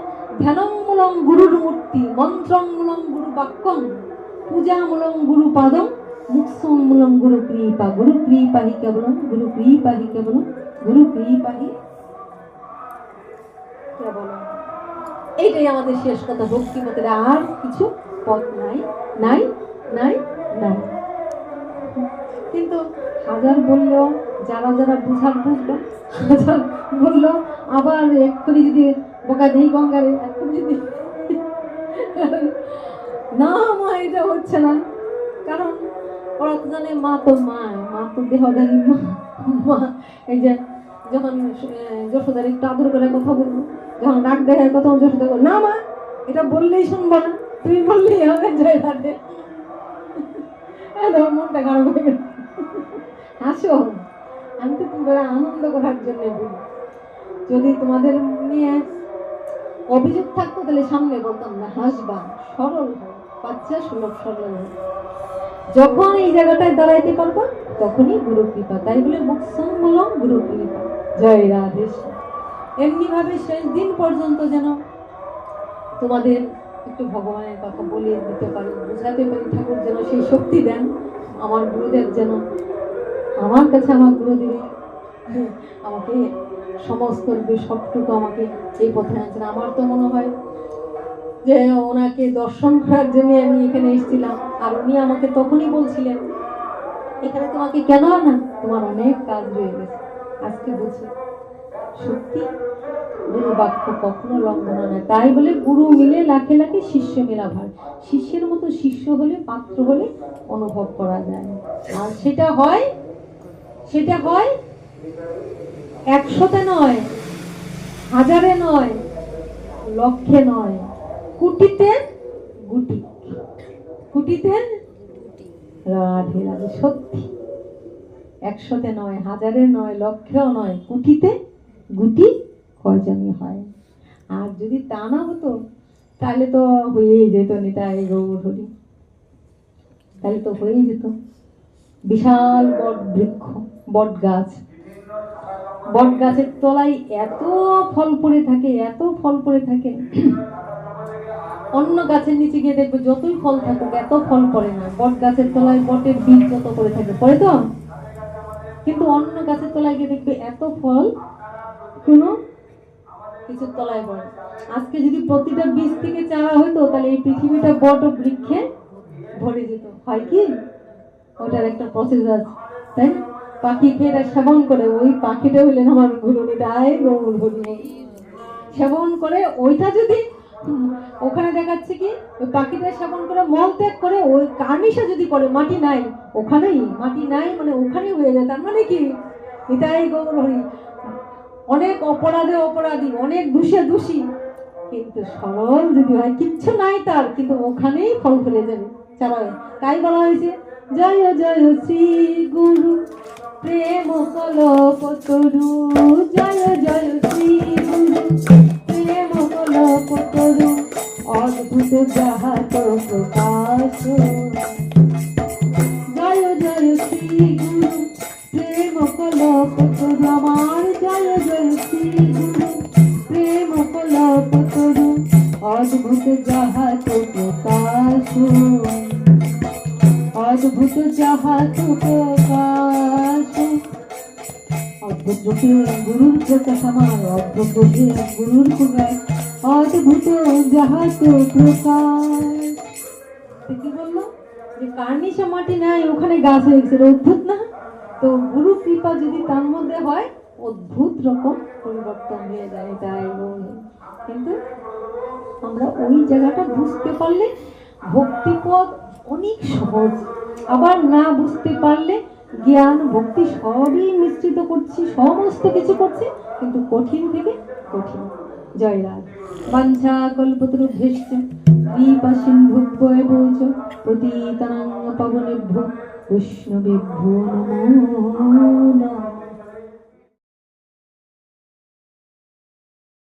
ধ্যানমূলং গুরুর মূর্তি, মন্ত্রমূলং গুরু বাক্যং, পূজামূলং গুরু পাদং, মুক্ষমূলং গুরু কৃপা। গুরু কৃপাহি কেবলম, গুরু কৃপাহি কেবলম, গুরু কৃপাহি কেবলম। এইটাই আমাদের শেষ কথা। ভক্তি পথের আর কিছু পথ নাই, নাই, নাই, নাই। কিন্তু হাজার বললেও যারা যারা বুঝার বুঝবে, হাজার বললো আবার এক্ষুনি যদি বোকা দেই গঙ্গারে, এক্ষুনি যদি না মা এটা হচ্ছে না, কারণ ওরা তো জানে মা তো মা, মা তো দেহদারী মা। মা এই যে যখন যশোদার একটু আদর করে কথা বলবো, যখন ডাক দেখার কথা যশোদা বল, না মা এটা বললেই শুনবো না, তুমি বললেই হবে জয় রাধে। মনটা খারাপ হয়ে গেল। হাসো, আমি তো তোমরা আনন্দ করার জন্য বলি। যদি তোমাদের নিয়ে অভিযোগ থাকতো তাহলে সামনে বলতাম না, হাসবা, সরল হয়, বাচ্চা সুলভ সরল হয়। যখন এই জায়গাটায় দাঁড়াইতে পারবো তখনই গুরু কৃপা। তাই বলে মুখসং বললাম গুরু কৃপা। জয় রাধে। এমনি ভাবে শেষ দিন পর্যন্ত যেন তোমাদের একটু ভগবানের কথা বলে দিতে পারি, বুঝাতে পারি। ঠাকুর যেন সেই শক্তি দেন, আমার গুরুদেব যেন আমার কাছে, আমার গুরুদেব আমাকে সমস্ত সবটুকু আমাকে এই পথে আনছেন। আমার তো মনে হয় যে ওনাকে দর্শন করার জন্য আমি এখানে এসেছিলাম, আর উনি আমাকে তখনই বলছিলেন এখানে তোমাকে কেন না, তোমার অনেক কাজ রয়ে গেছে। আজকে বুঝি সত্যি গুরু বাক্য কখনো লঙ্ঘন হয় না। তাই বলে গুরু মিলে লাখে লাখে, শিষ্য মেলা ভার। শিষ্যের মতো শিষ্য হলে, পাত্র হলে অনুভব করা যায়। আর সেটা হয় 100-তে নয়, 1000-এ নয়, লক্ষে নয়, কোটিতে গুটি, কোটিতে রাধে রাধে। সত্যি 100-তে নয়, 1000-এ নয়, লক্ষেও নয়, কোটিতে গুটি কয়জনই হয়। আর যদি তা না হতো তাহলে তো হয়েই যেত নিতাই গৌর হরি, তাহলে তো হয়েই যেত বিশাল বট বৃক্ষ, বট গাছ, বট গাছের তলায় এত ফল পড়ে থাকে, এত ফল পড়ে থাকে, অন্য গাছের নিচে গিয়ে দেখবে যতই ফল থাকুক এত ফল পড়ে না। বট গাছের তলায় বটের বীজ যত পড়ে থাকে, পড়ে তো, কিন্তু অন্য গাছের তলায় গিয়ে দেখবে এত ফল কোনো কিছুর তলায় পড়ে। আজকে যদি প্রতিটা বীজ থেকে চারা হইতো তাহলে এই পৃথিবীটা বট ও বৃক্ষে ভরে যেত। হয় কি, ওটার একটা প্রসেস আছে, তাই না? পাখি খেয়ে সেবন করে, ওই পাখিটা হইলেন আমার গুরুনি দায় গৌর হরি। সেবন করে ওইটা যদি ওখানে দেখাচ্ছে কি, ওই পাখিটা সেবন করে মল ত্যাগ করে ওই কার্নিশা যদি করে, মাটি নাই ওখানেই, মাটি নাই মানে ওখানেই হয়ে যায়। তার মানে কি, এটাই গৌর হরি। অনেক অপরাধে অপরাধী, অনেক দোষে দোষী, কিন্তু সরল যদি হয়, কিচ্ছু নাই তার, কিন্তু ওখানেই ফল ফেলে যাবে চারায়। তাই বলা হয়েছে জয় জয় শ্রী গুরু প্রেম কল্পতরু, জয় জয় শ্রী গুরু প্রেম কল্পতরু, অদ্ভুত যাহাত প্রকাশ। জয় জয় শ্রী গুরু প্রেম কল্পতরু, আমার জয় জয় শ্রী গুরু প্রেম কল্পতরু, অদ্ভুত যাহাত প্রকাশ, অদ্ভুত যাহাত প্রকাশ। অদ্ভুত রূপে গুরুর প্রকাশ আমার, অদ্ভুত রূপে গুরুর প্রকাশ, অদ্ভুত যাহাত প্রকাশ। কি বললো যে কার্নিশা মাটি নাই ওখানে গাছ হয়ে গেছে, অদ্ভুত না? তো গুরু কৃপা যদি তার মধ্যে হয়, অদ্ভুত রকম পরিবর্তন হয়ে যায়। তাই কিন্তু আমরা ওই জায়গাটা বুঝতে পারলে ভক্তিপদ অনেক সহজ। আবার না বুঝতে পারলে জ্ঞান ভক্তি সবই মিশ্রিত করছি, সমস্ত কিছু করছি, কিন্তু কঠিন থেকে কঠিন। জয় রাধ। বাঞ্ছা কল্পতরুভ্যশ্চ কৃপা সিন্ধুভ্যেব চ পতিতানাং পাবনেভ্যো বৈষ্ণবেভ্যো নমো নমঃ।